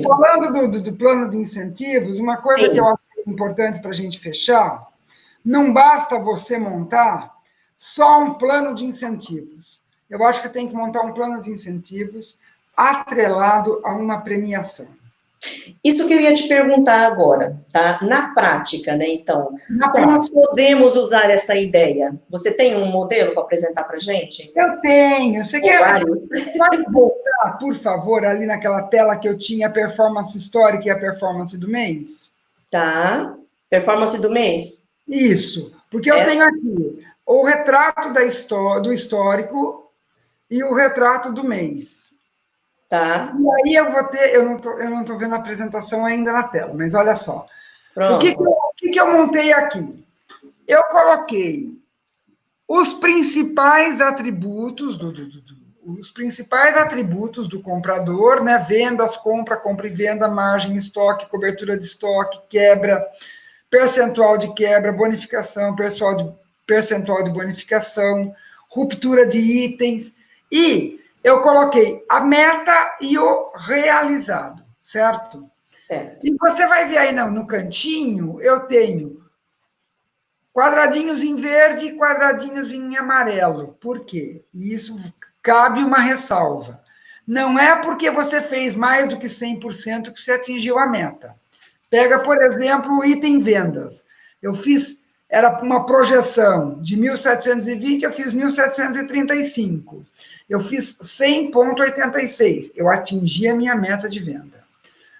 Falando do plano de incentivos, uma coisa Sim. que eu acho importante para a gente fechar, não basta você montar só um plano de incentivos. Eu acho que tem que montar um plano de incentivos atrelado a uma premiação. Isso que eu ia te perguntar agora, tá? Na prática, né, então, como nós prática. podemos usar essa ideia? Você tem um modelo para apresentar para a gente? Eu tenho. Você quer vários? pode voltar, por favor, ali naquela tela que eu tinha a performance histórica e a performance do mês? Tá. Performance do mês? Isso, porque eu tenho aqui o retrato do histórico e o retrato do mês. Tá. E aí eu não tô vendo a apresentação ainda na tela, mas olha só. Pronto. O que eu montei aqui? Eu coloquei os principais atributos do comprador, né? Vendas, compra e venda, margem, estoque, cobertura de estoque, quebra, percentual de quebra, bonificação, percentual de bonificação, ruptura de itens, e eu coloquei a meta e o realizado, certo? Certo. E você vai ver aí no cantinho, eu tenho quadradinhos em verde e quadradinhos em amarelo. Por quê? Isso cabe uma ressalva. Não é porque você fez mais do que 100% que você atingiu a meta. Pega, por exemplo, o item vendas. Era uma projeção de 1.720, eu fiz 1.735. Eu fiz 100,86. Eu atingi a minha meta de venda.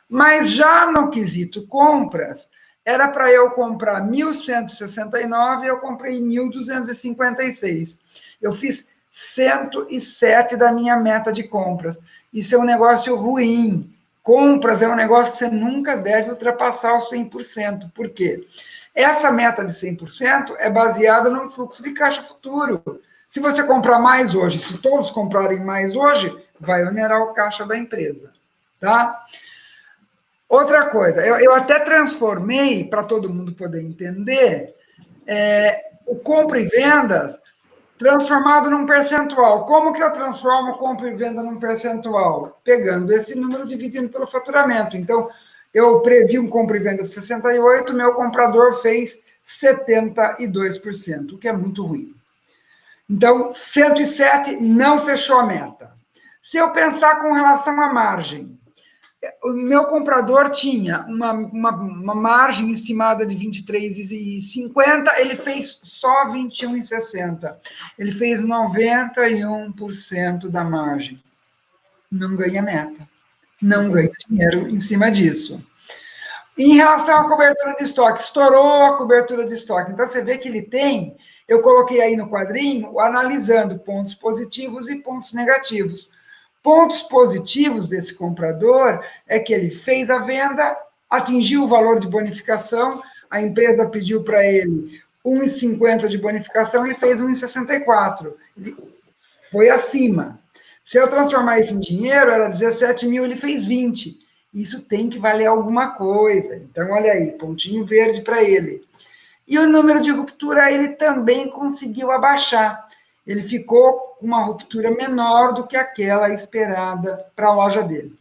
Mas já no quesito compras, era para eu comprar 1.169, eu comprei 1.256. Eu fiz 107 da minha meta de compras. Isso é um negócio ruim. Compras é um negócio que você nunca deve ultrapassar os 100%. Por quê? Essa meta de 100% é baseada no fluxo de caixa futuro. Se você comprar mais hoje, se todos comprarem mais hoje, vai onerar o caixa da empresa, tá? Outra coisa, eu até transformei, para todo mundo poder entender, o compra e vendas transformado num percentual. Como que eu transformo compra e venda num percentual? Pegando esse número e dividindo pelo faturamento. Então, eu previ um compra e venda de 68%, meu comprador fez 72%, o que é muito ruim. Então, 107 não fechou a meta. Se eu pensar com relação à margem, o meu comprador tinha uma margem estimada de 23,50, ele fez só 21,60. Ele fez 91% da margem. Não ganha meta. Não ganha dinheiro em cima disso. Em relação à cobertura de estoque, estourou a cobertura de estoque. Então, você vê que ele tem, eu coloquei aí no quadrinho, analisando pontos positivos e pontos negativos. Pontos positivos desse comprador é que ele fez a venda, atingiu o valor de bonificação, a empresa pediu para ele 1,50 de bonificação, ele fez 1,64. Ele foi acima. Se eu transformar isso em dinheiro, era 17 mil, ele fez 20. Isso tem que valer alguma coisa. Então, olha aí, pontinho verde para ele. E o número de ruptura, ele também conseguiu abaixar. Ele ficou com uma ruptura menor do que aquela esperada para a loja dele.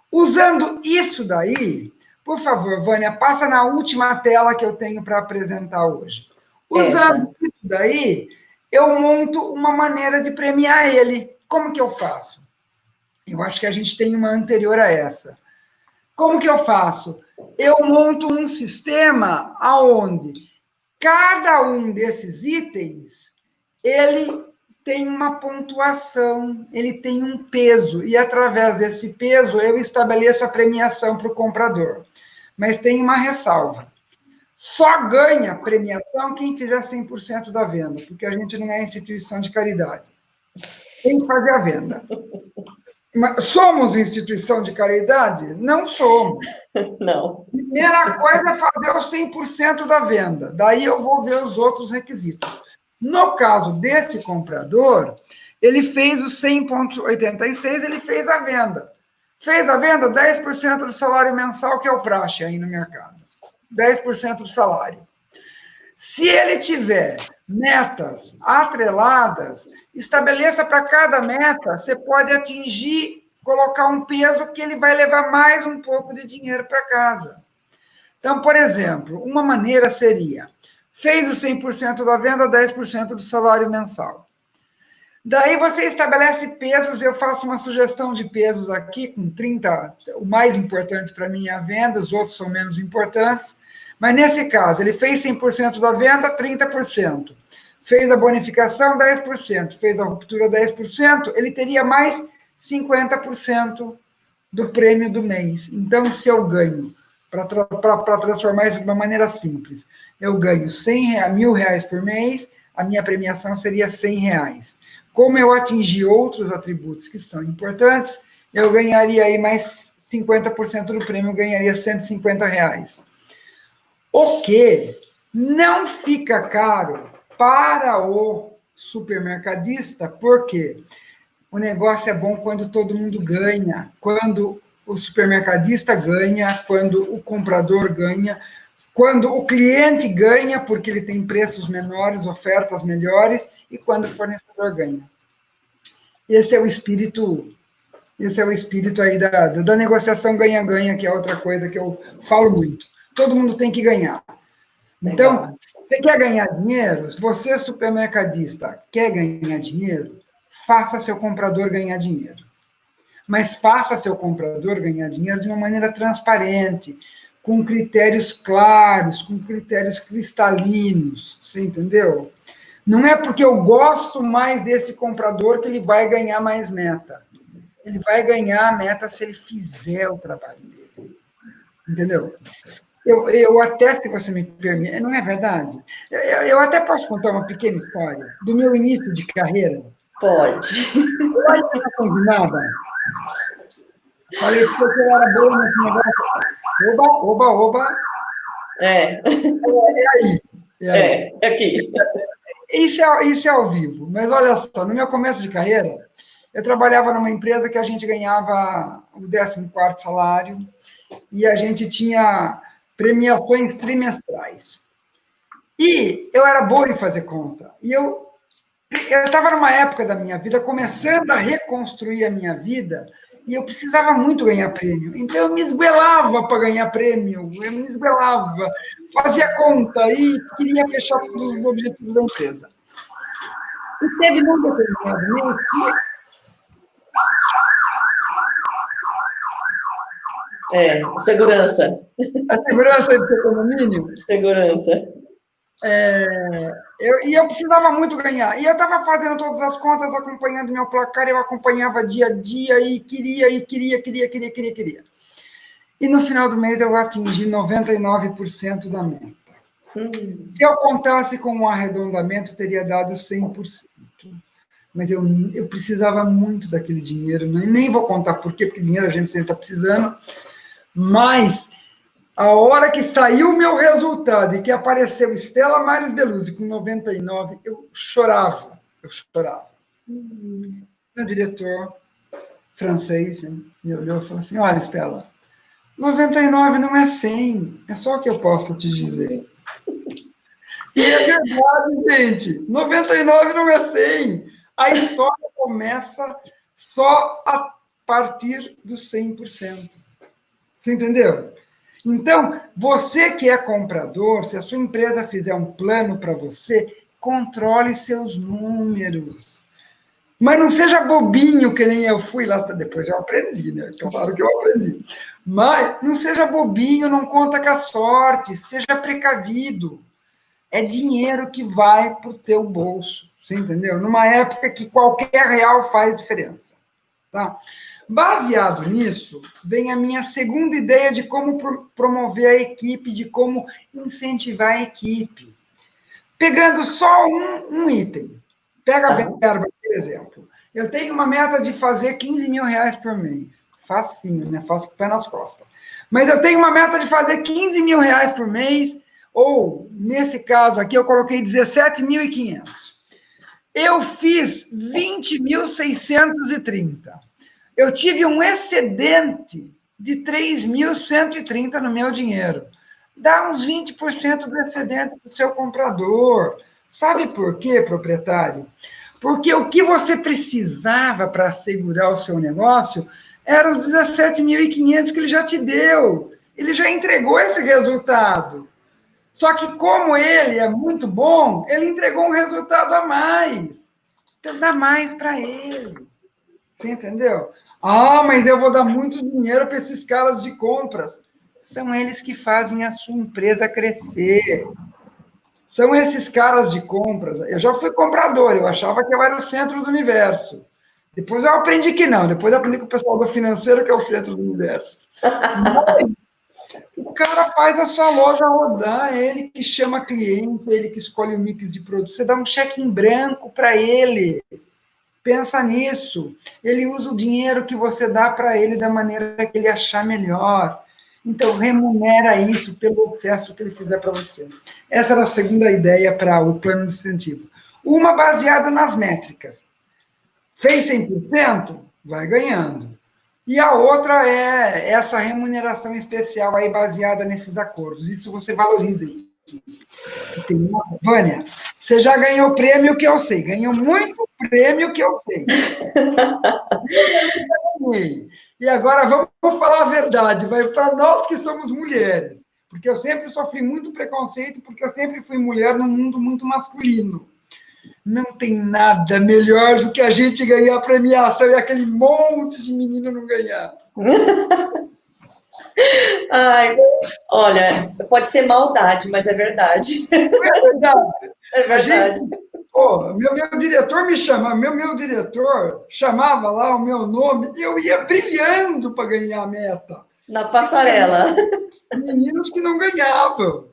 Usando isso daí, por favor, Vânia, passa na última tela que eu tenho para apresentar hoje. Usando isso daí, eu monto uma maneira de premiar ele. Como que eu faço? Eu acho que a gente tem uma anterior a essa. Como que eu faço? Eu monto um sistema onde cada um desses itens, ele tem uma pontuação, ele tem um peso, e através desse peso eu estabeleço a premiação para o comprador. Mas tem uma ressalva. Só ganha premiação quem fizer 100% da venda, porque a gente não é instituição de caridade. Tem que fazer a venda. Mas somos instituição de caridade? Não somos. Não. Primeira coisa é fazer os 100% da venda. Daí eu vou ver os outros requisitos. No caso desse comprador, ele fez o 100,86, ele fez a venda. Fez a venda, 10% do salário mensal, que é o praxe aí no mercado. 10% do salário. Se ele tiver metas atreladas, estabeleça para cada meta, você pode atingir, colocar um peso que ele vai levar mais um pouco de dinheiro para casa. Então, por exemplo, uma maneira seria, fez o 100% da venda, 10% do salário mensal. Daí você estabelece pesos, eu faço uma sugestão de pesos aqui, com 30, o mais importante para mim é a venda, os outros são menos importantes, mas nesse caso, ele fez 100% da venda, 30%. Fez a bonificação, 10%. Fez a ruptura, 10%. Ele teria mais 50% do prêmio do mês. Então, se eu ganho, para transformar isso de uma maneira simples, eu ganho R$100.000 por mês, a minha premiação seria R$100. Como eu atingi outros atributos que são importantes, eu ganharia aí mais 50% do prêmio, eu ganharia R$150. O que não fica caro para o supermercadista, porque o negócio é bom quando todo mundo ganha, quando o supermercadista ganha, quando o comprador ganha, quando o cliente ganha, porque ele tem preços menores, ofertas melhores, e quando o fornecedor ganha. Esse é o espírito aí da negociação ganha-ganha, que é outra coisa que eu falo muito. Todo mundo tem que ganhar. Então, você quer ganhar dinheiro? Se você, supermercadista, quer ganhar dinheiro, faça seu comprador ganhar dinheiro. Mas faça seu comprador ganhar dinheiro de uma maneira transparente, com critérios claros, com critérios cristalinos, você entendeu? Não é porque eu gosto mais desse comprador que ele vai ganhar mais meta. Ele vai ganhar a meta se ele fizer o trabalho dele. Entendeu? Eu até, se você me permite, não é verdade? Eu até posso contar uma pequena história do meu início de carreira. Pode. Eu ainda não combinava. Falei que eu era boa nesse negócio. Oba. É. É aí. É aqui. isso é ao vivo, mas olha só, no meu começo de carreira, eu trabalhava numa empresa que a gente ganhava o 14º salário e a gente tinha premiações trimestrais. E eu era boa em fazer conta. E eu estava numa época da minha vida, começando a reconstruir a minha vida, e eu precisava muito ganhar prêmio. Então, eu me esguelava para ganhar prêmio, eu me esguelava, fazia conta e queria fechar todos os objetivos da empresa. E teve num determinado mês Segurança. a segurança do seu condomínio. Segurança. Eu precisava muito ganhar. E eu estava fazendo todas as contas, acompanhando meu placar, eu acompanhava dia a dia e queria. E no final do mês eu atingi 99% da meta. Se eu contasse com um arredondamento, teria dado 100%. Mas eu precisava muito daquele dinheiro, nem vou contar por quê, porque dinheiro a gente sempre está precisando, mas a hora que saiu o meu resultado e que apareceu Stella Maris Beluzzi com 99, eu chorava. Meu diretor francês me olhou e falou assim, olha, Stella, 99 não é 100, é só o que eu posso te dizer. E é verdade, gente, 99 não é 100. A história começa só a partir dos 100%. Você entendeu? Então, você que é comprador, se a sua empresa fizer um plano para você, controle seus números. Mas não seja bobinho, que nem eu fui lá, depois eu aprendi, né? Claro que eu aprendi. Mas não seja bobinho, não conta com a sorte, seja precavido. É dinheiro que vai para o teu bolso, você entendeu? Numa época que qualquer real faz diferença. Tá? Baseado nisso, vem a minha segunda ideia de como promover a equipe, de como incentivar a equipe. Pegando só um item. Pega a verba, por exemplo. Eu tenho uma meta de fazer 15 mil reais por mês. Facinho, né? Faço com o pé nas costas. Mas eu tenho uma meta de fazer 15 mil reais por mês, ou, nesse caso aqui, eu coloquei 17.500. Eu fiz 20.630. Eu tive um excedente de 3.130 no meu dinheiro. Dá uns 20% do excedente para o seu comprador. Sabe por quê, proprietário? Porque o que você precisava para assegurar o seu negócio eram os 17.500 que ele já te deu. Ele já entregou esse resultado. Só que, como ele é muito bom, ele entregou um resultado a mais. Então, dá mais para ele. Você entendeu? Ah, mas eu vou dar muito dinheiro para esses caras de compras. São eles que fazem a sua empresa crescer. São esses caras de compras. Eu já fui comprador, eu achava que eu era o centro do universo. Depois eu aprendi que não. Depois eu aprendi com o pessoal do financeiro que é o centro do universo. Mas, o cara faz a sua loja rodar, é ele que chama cliente, é ele que escolhe o mix de produtos. Você dá um cheque em branco para ele. Pensa nisso. Ele usa o dinheiro que você dá para ele da maneira que ele achar melhor. Então, remunera isso pelo excesso que ele fizer para você. Essa era a segunda ideia para o plano de incentivo. Uma baseada nas métricas. Fez 100%? Vai ganhando. E a outra é essa remuneração especial aí baseada nesses acordos. Isso você valoriza. Vânia, você já ganhou prêmio que eu sei. Ganhou muito prêmio que eu sei. E agora vamos falar a verdade. Vai para nós que somos mulheres. Porque eu sempre sofri muito preconceito, porque eu sempre fui mulher num mundo muito masculino. Não tem nada melhor do que a gente ganhar a premiação e aquele monte de menino não ganhar. Ai, olha, pode ser maldade, mas é verdade. Não é verdade? É verdade. Meu diretor me chama, meu diretor chamava lá o meu nome e eu ia brilhando para ganhar a meta. Na passarela. Meninos que não ganhavam.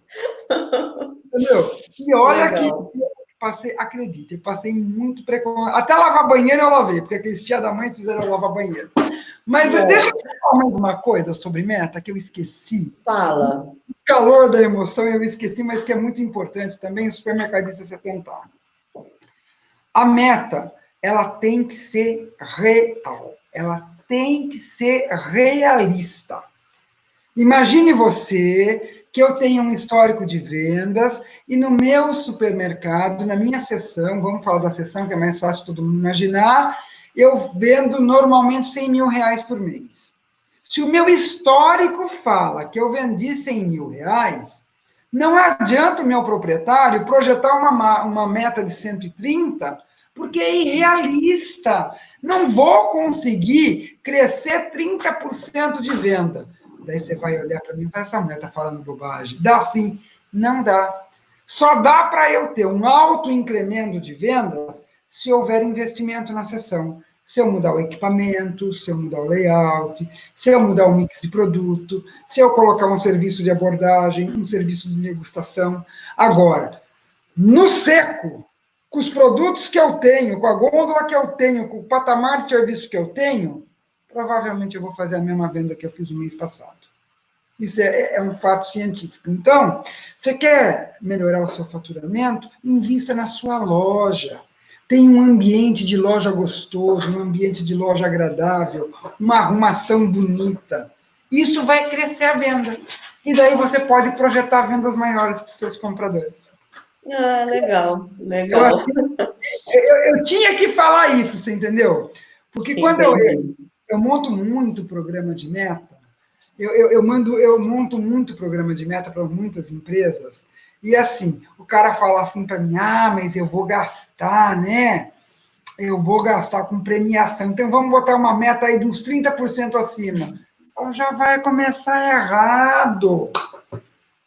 Entendeu? E olha Legal. que passei, acredite, eu passei muito preconceito. Até lavar banheiro eu lavei, porque aqueles tia da mãe fizeram eu lavar banheiro. Mas deixa eu falar mais uma coisa sobre meta que eu esqueci. Fala. O calor da emoção eu esqueci, mas que é muito importante também o supermercadista se atentar. A meta, ela tem que ser real, ela tem que ser realista. Imagine você que eu tenho um histórico de vendas e no meu supermercado, na minha seção, vamos falar da seção que é mais fácil todo mundo imaginar, eu vendo normalmente 100 mil reais por mês. Se o meu histórico fala que eu vendi 100 mil reais, não adianta o meu proprietário projetar uma meta de 130, porque é irrealista. Não vou conseguir crescer 30% de venda. Daí você vai olhar para mim e vai, essa mulher está falando bobagem. Dá sim, não dá. Só dá para eu ter um alto incremento de vendas se houver investimento na sessão. Se eu mudar o equipamento, se eu mudar o layout, se eu mudar o mix de produto, se eu colocar um serviço de abordagem, um serviço de degustação. Agora, no seco, com os produtos que eu tenho, com a gôndola que eu tenho, com o patamar de serviço que eu tenho, provavelmente eu vou fazer a mesma venda que eu fiz no mês passado. Isso é um fato científico. Então, você quer melhorar o seu faturamento? Invista na sua loja. Tem um ambiente de loja gostoso, um ambiente de loja agradável, uma arrumação bonita. Isso vai crescer a venda. E daí você pode projetar vendas maiores para os seus compradores. Ah, legal, legal. Eu tinha que falar isso, você entendeu? Porque quando eu monto muito programa de meta, eu monto muito programa de meta para muitas empresas, e assim, o cara fala assim para mim, mas eu vou gastar, né? Eu vou gastar com premiação, então vamos botar uma meta aí de uns 30% acima. Então já vai começar errado.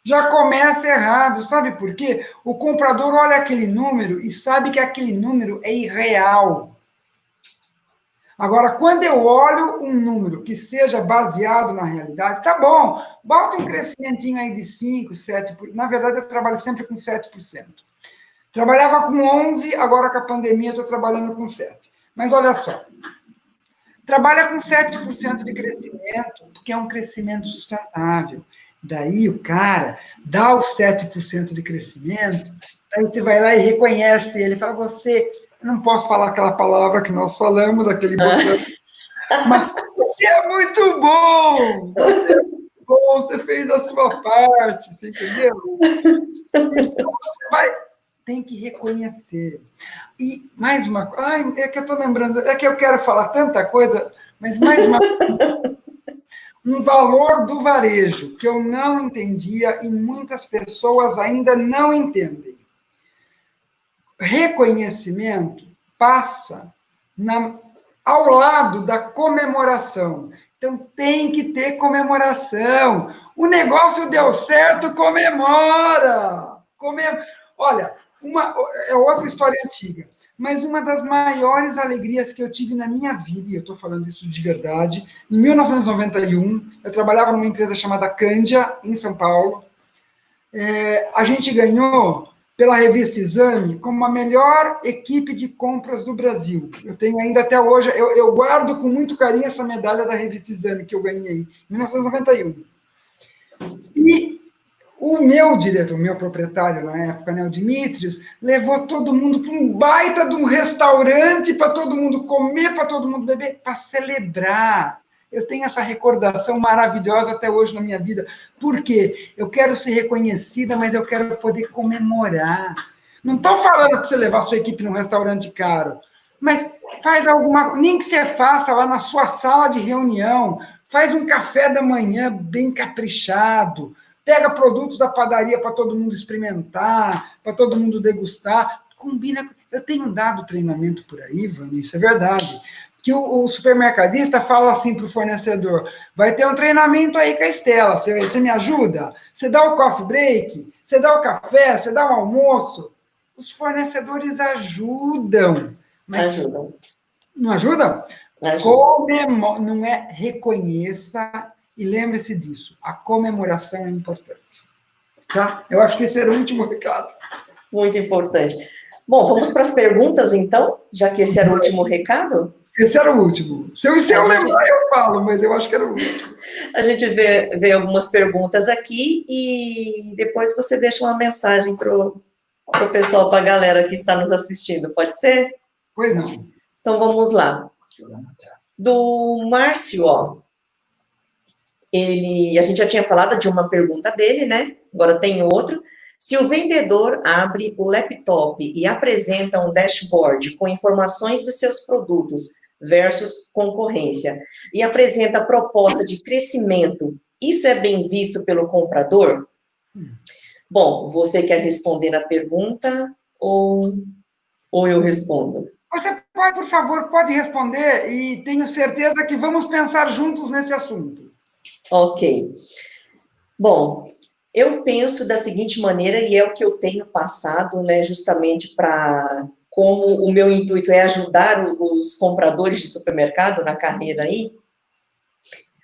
Já começa errado, sabe por quê? O comprador olha aquele número e sabe que aquele número é irreal. Agora, quando eu olho um número que seja baseado na realidade, tá bom, bota um crescimentinho aí de 5%, 7%. Na verdade, eu trabalho sempre com 7%. Trabalhava com 11%, agora com a pandemia eu estou trabalhando com 7%. Mas olha só, trabalha com 7% de crescimento, porque é um crescimento sustentável. Daí o cara dá os 7% de crescimento, aí você vai lá e reconhece ele, fala, você, eu não posso falar aquela palavra que nós falamos, daquele botão, mas você é muito bom! Você é muito bom, você fez a sua parte, você entendeu? Então você tem que reconhecer. E mais uma coisa, é que eu estou lembrando, é que eu quero falar tanta coisa, mas mais uma coisa. Um valor do varejo que eu não entendia e muitas pessoas ainda não entendem. Reconhecimento passa ao lado da comemoração. Então, tem que ter comemoração. O negócio deu certo, comemora! Olha, é outra história antiga, mas uma das maiores alegrias que eu tive na minha vida, e eu estou falando isso de verdade, em 1991, eu trabalhava numa empresa chamada Cândia, em São Paulo. A gente ganhou, pela revista Exame, como a melhor equipe de compras do Brasil. Eu tenho ainda até hoje, eu guardo com muito carinho essa medalha da revista Exame que eu ganhei em 1991. E o meu diretor, o meu proprietário na época, né, o Dimitrios, levou todo mundo para um baita de um restaurante para todo mundo comer, para todo mundo beber, para celebrar. Eu tenho essa recordação maravilhosa até hoje na minha vida. Por quê? Eu quero ser reconhecida, mas eu quero poder comemorar. Não estou falando para você levar a sua equipe num restaurante caro, mas faz alguma, nem que você faça lá na sua sala de reunião, faz um café da manhã bem caprichado, pega produtos da padaria para todo mundo experimentar, para todo mundo degustar, combina. Eu tenho dado treinamento por aí, Vânia, isso é verdade, que o supermercadista fala assim para o fornecedor, vai ter um treinamento aí com a Estela, você me ajuda? Você dá o coffee break? Você dá o café? Você dá o almoço? Os fornecedores ajudam. Mas Ajudam. não ajudam? Não é reconheça e lembre-se disso. A comemoração é importante. Tá? Eu acho que esse era o último recado. Muito importante. Bom, vamos para as perguntas, então? Já que esse era o último recado? Esse era o último. Se eu lembrar, eu falo, mas eu acho que era o último. A gente vê algumas perguntas aqui e depois você deixa uma mensagem para o pessoal, para a galera que está nos assistindo. Pode ser? Pois não. Então, vamos lá. Do Márcio, ó. A gente já tinha falado de uma pergunta dele, né? Agora tem outro. Se o vendedor abre o laptop e apresenta um dashboard com informações dos seus produtos versus concorrência e apresenta proposta de crescimento, isso é bem visto pelo comprador? Bom, você quer responder na pergunta ou eu respondo? Você pode, por favor, pode responder e tenho certeza que vamos pensar juntos nesse assunto. Ok. Bom, eu penso da seguinte maneira, e é o que eu tenho passado, né, justamente para, como o meu intuito é ajudar os compradores de supermercado na carreira aí,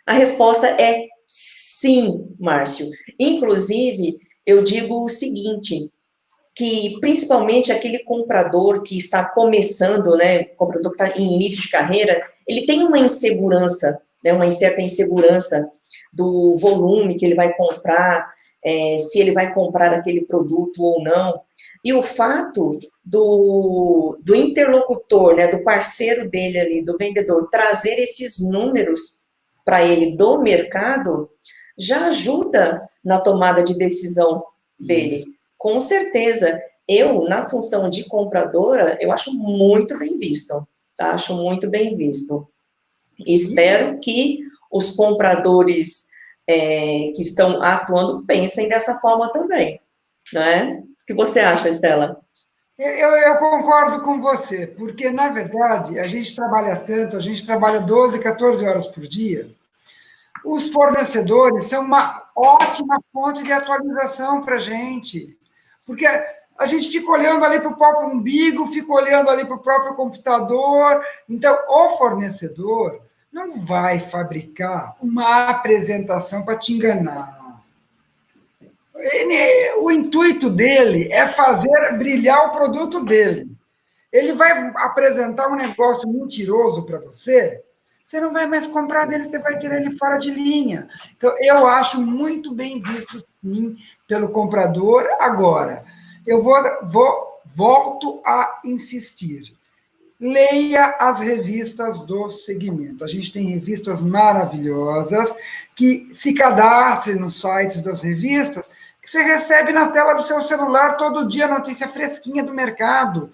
a resposta é sim, Márcio. Inclusive, eu digo o seguinte, que principalmente aquele comprador que está começando, né, comprador que está em início de carreira, ele tem uma insegurança, né, uma certa insegurança do volume que ele vai comprar, se ele vai comprar aquele produto ou não. E o fato do interlocutor, né, do parceiro dele ali, do vendedor, trazer esses números para ele do mercado, já ajuda na tomada de decisão dele. Com certeza, eu, na função de compradora, eu acho muito bem visto, tá? Acho muito bem visto. Espero que os compradores que estão atuando pensem dessa forma também, não é? O que você acha, Estela? Eu concordo com você, porque, na verdade, a gente trabalha tanto, a gente trabalha 12, 14 horas por dia. Os fornecedores são uma ótima fonte de atualização para a gente, porque a gente fica olhando ali para o próprio umbigo, fica olhando ali para o próprio computador. Então, o fornecedor não vai fabricar uma apresentação para te enganar. O intuito dele é fazer brilhar o produto dele. Ele vai apresentar um negócio mentiroso para você, você não vai mais comprar dele, você vai querer ele fora de linha. Então, eu acho muito bem visto, sim, pelo comprador. Agora, eu volto a insistir. Leia as revistas do segmento. A gente tem revistas maravilhosas que se cadastre nos sites das revistas, que você recebe na tela do seu celular todo dia a notícia fresquinha do mercado.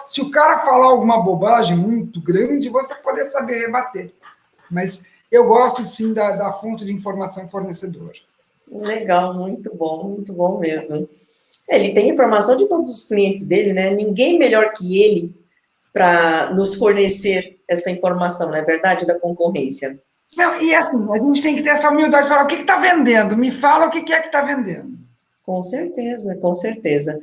Se o cara falar alguma bobagem muito grande, você poder saber rebater. Mas eu gosto, sim, da fonte de informação fornecedor. Legal, muito bom mesmo. Ele tem informação de todos os clientes dele, né? Ninguém melhor que ele para nos fornecer essa informação, não é verdade, da concorrência. Não, e assim, a gente tem que ter essa humildade de falar o que está vendendo, me fala o que é que está vendendo. Com certeza, com certeza.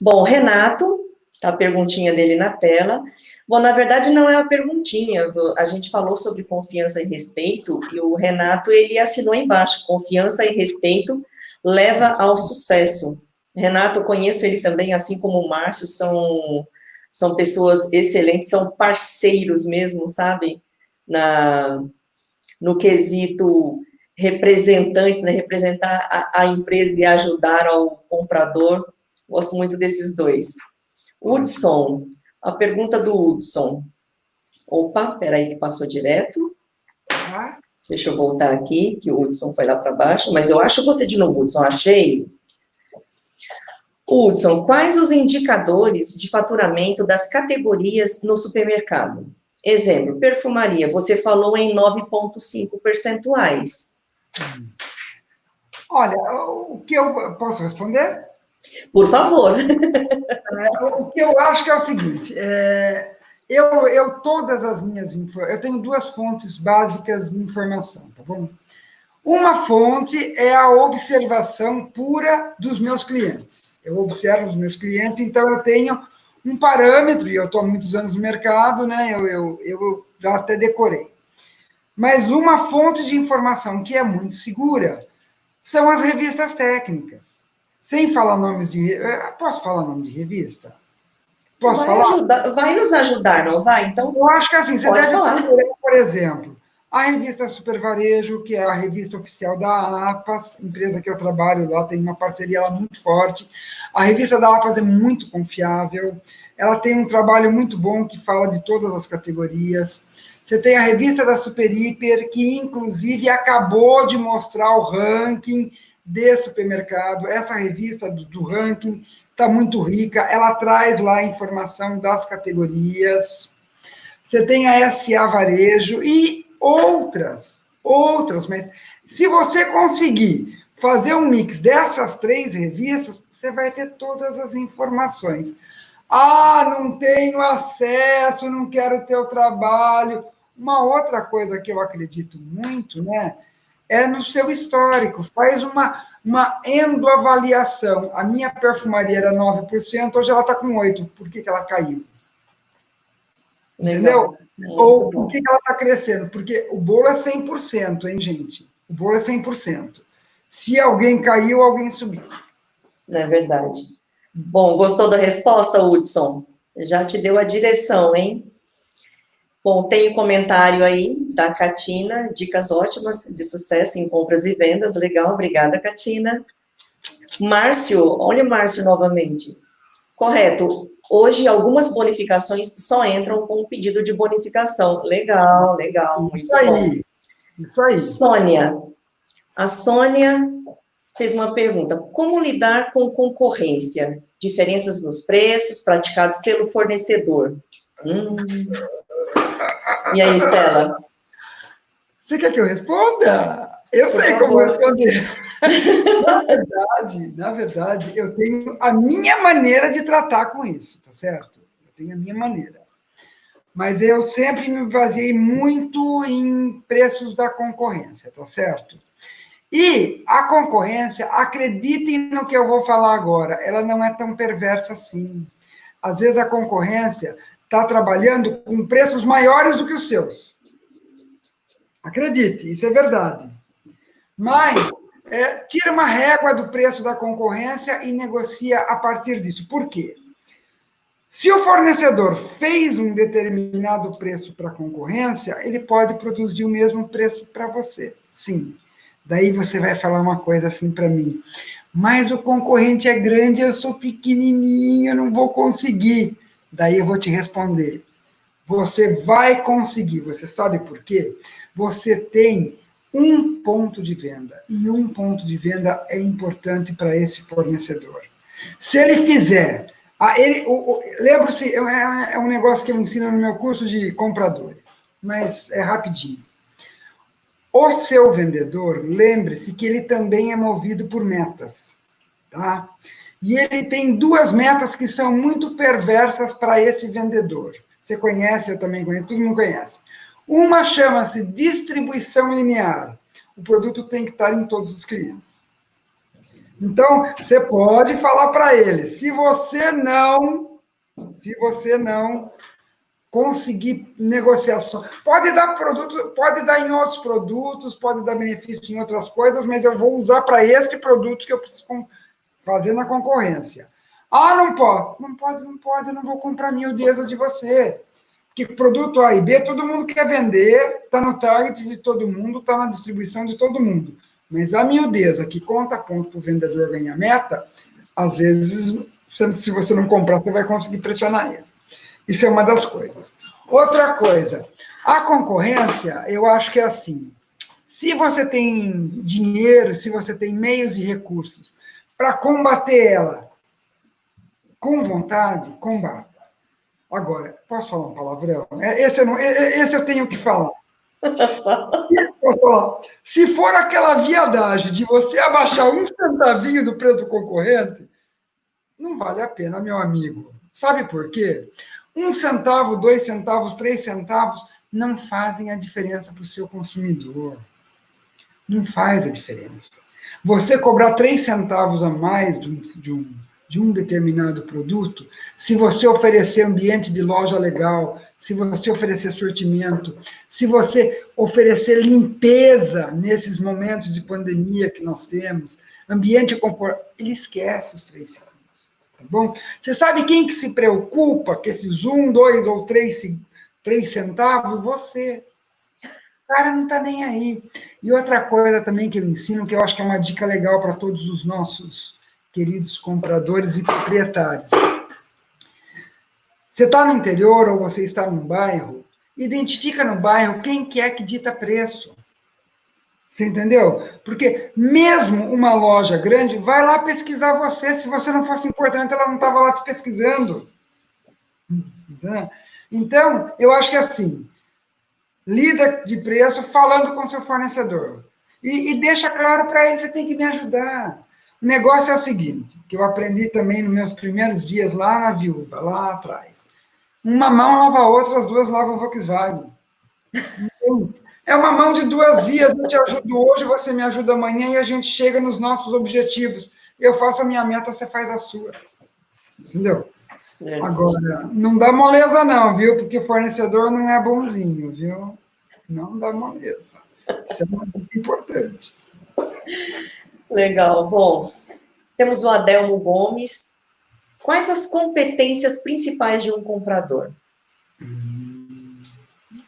Bom, Renato, tá a perguntinha dele na tela. Bom, na verdade não é uma perguntinha, a gente falou sobre confiança e respeito, e o Renato, ele assinou embaixo, confiança e respeito leva ao sucesso. Renato, eu conheço ele também, assim como o Márcio, são pessoas excelentes, são parceiros mesmo, sabe? No quesito representantes, né? Representar a empresa e ajudar ao comprador. Gosto muito desses dois. Hudson, a pergunta do Hudson. Opa, peraí que passou direto. Deixa eu voltar aqui, que o Hudson foi lá para baixo, mas eu acho você de novo, Hudson, achei. Hudson, quais os indicadores de faturamento das categorias no supermercado? Exemplo, perfumaria, você falou em 9,5 percentuais. Olha, o que eu posso responder? Por favor. O que eu acho que é o seguinte, todas as minhas eu tenho duas fontes básicas de informação, tá bom? Uma fonte é a observação pura dos meus clientes. Eu observo os meus clientes, então eu tenho um parâmetro, e eu estou há muitos anos no mercado, né? Eu já até decorei. Mas uma fonte de informação que é muito segura são as revistas técnicas. Sem falar nomes de... Posso falar nome de revista? Posso falar? Vai nos ajudar, não vai? Então, eu acho que assim, você pode deve falar. procurar, por exemplo, A revista Super Varejo, que é a revista oficial da APAS, empresa que eu trabalho lá, tem uma parceria lá muito forte. A revista da APAS é muito confiável, ela tem um trabalho muito bom que fala de todas as categorias. Você tem a revista da Super Hiper, que inclusive acabou de mostrar o ranking de supermercado. Essa revista do ranking está muito rica, ela traz lá a informação das categorias. Você tem a SA Varejo e outras, mas se você conseguir fazer um mix dessas 3 revistas, você vai ter todas as informações. Ah, não tenho acesso, não quero ter o trabalho. Uma outra coisa que eu acredito muito, né, é no seu histórico. Faz uma endoavaliação. A minha perfumaria era 9%, hoje ela está com 8%. Por que ela caiu? Entendeu? Legal. Muito Ou por bom. que ela está crescendo? Porque o bolo é 100%, hein, gente? O bolo é 100%. Se alguém caiu, alguém subiu. Não é verdade. Bom, gostou da resposta, Hudson? Já te deu a direção, hein? Bom, tem um comentário aí da Catina, dicas ótimas de sucesso em compras e vendas. Legal, obrigada, Catina. Márcio, olha o Márcio novamente. Correto. Hoje, algumas bonificações só entram com o pedido de bonificação. Legal, legal, Isso muito bom. aí, isso aí. Sônia, a Sônia fez uma pergunta: como lidar com concorrência? Diferenças nos preços praticados pelo fornecedor. E aí, Estela? Você quer que eu responda? Eu Por sei como favor. responder. Na verdade, eu tenho a minha maneira de tratar com isso, tá certo? Eu tenho a minha maneira. Mas eu sempre me baseei muito em preços da concorrência, tá certo? E a concorrência, acreditem no que eu vou falar agora, ela não é tão perversa assim. Às vezes a concorrência está trabalhando com preços maiores do que os seus. Acredite, isso é verdade. Mas tira uma régua do preço da concorrência e negocia a partir disso. Por quê? Se o fornecedor fez um determinado preço para a concorrência, ele pode produzir o mesmo preço para você. Sim. Daí você vai falar uma coisa assim para mim. Mas o concorrente é grande, eu sou pequenininho, eu não vou conseguir. Daí eu vou te responder. Você vai conseguir. Você sabe por quê? Você tem um ponto de venda. E um ponto de venda é importante para esse fornecedor. Se ele fizer. Lembra-se, é um negócio que eu ensino no meu curso de compradores, mas é rapidinho. O seu vendedor, lembre-se que ele também é movido por metas, tá? E ele tem 2 metas que são muito perversas para esse vendedor. Você conhece, eu também conheço, todo mundo conhece. Uma chama-se distribuição linear. O produto tem que estar em todos os clientes. Então, você pode falar para ele, se você não conseguir negociação, pode dar produto, pode dar em outros produtos, pode dar benefício em outras coisas, mas eu vou usar para este produto que eu preciso fazer na concorrência. Ah, não pode. Não pode, não pode, eu não vou comprar miudeza de você. Porque produto A e B, todo mundo quer vender, está no target de todo mundo, está na distribuição de todo mundo. Mas a miudeza, que conta ponto para o vendedor ganhar meta, às vezes, se você não comprar, você vai conseguir pressionar ele. Isso é uma das coisas. Outra coisa, a concorrência, eu acho que é assim, se você tem dinheiro, se você tem meios e recursos para combater ela com vontade, combata. Agora, posso falar um palavrão? Esse eu tenho que falar. Posso falar? Se for aquela viadagem de você abaixar um centavinho do preço do concorrente, não vale a pena, meu amigo. Sabe por quê? 1 centavo, 2 centavos, 3 centavos não fazem a diferença para o seu consumidor. Não faz a diferença. Você cobrar 3 centavos a mais de um determinado produto, se você oferecer ambiente de loja legal, se você oferecer sortimento, se você oferecer limpeza nesses momentos de pandemia que nós temos, ambiente confortável, ele esquece os 3 centavos. Tá bom? Você sabe quem que se preocupa com esses 1, 2 ou 3 centavos? Você. cara não está nem aí. E outra coisa também que eu ensino, que eu acho que é uma dica legal para todos os nossos queridos compradores e proprietários. Você está no interior ou você está num bairro, identifica no bairro quem que é que dita preço. Você entendeu? Porque mesmo uma loja grande vai lá pesquisar você. Se você não fosse importante, ela não estava lá te pesquisando. Entendeu? Então, eu acho que assim, lida de preço falando com seu fornecedor. E deixa claro para ele, você tem que me ajudar. O negócio é o seguinte, que eu aprendi também nos meus primeiros dias lá na Viúva, lá atrás. Uma mão lava a outra, as duas lavam o Volkswagen. É uma mão de duas vias, eu te ajudo hoje, você me ajuda amanhã e a gente chega nos nossos objetivos. Eu faço a minha meta, você faz a sua. Entendeu? Agora, não dá moleza não, viu? Porque o fornecedor não é bonzinho, viu? Não dá moleza. Isso é muito importante. Legal. Bom, temos o Adelmo Gomes. Quais as competências principais de um comprador?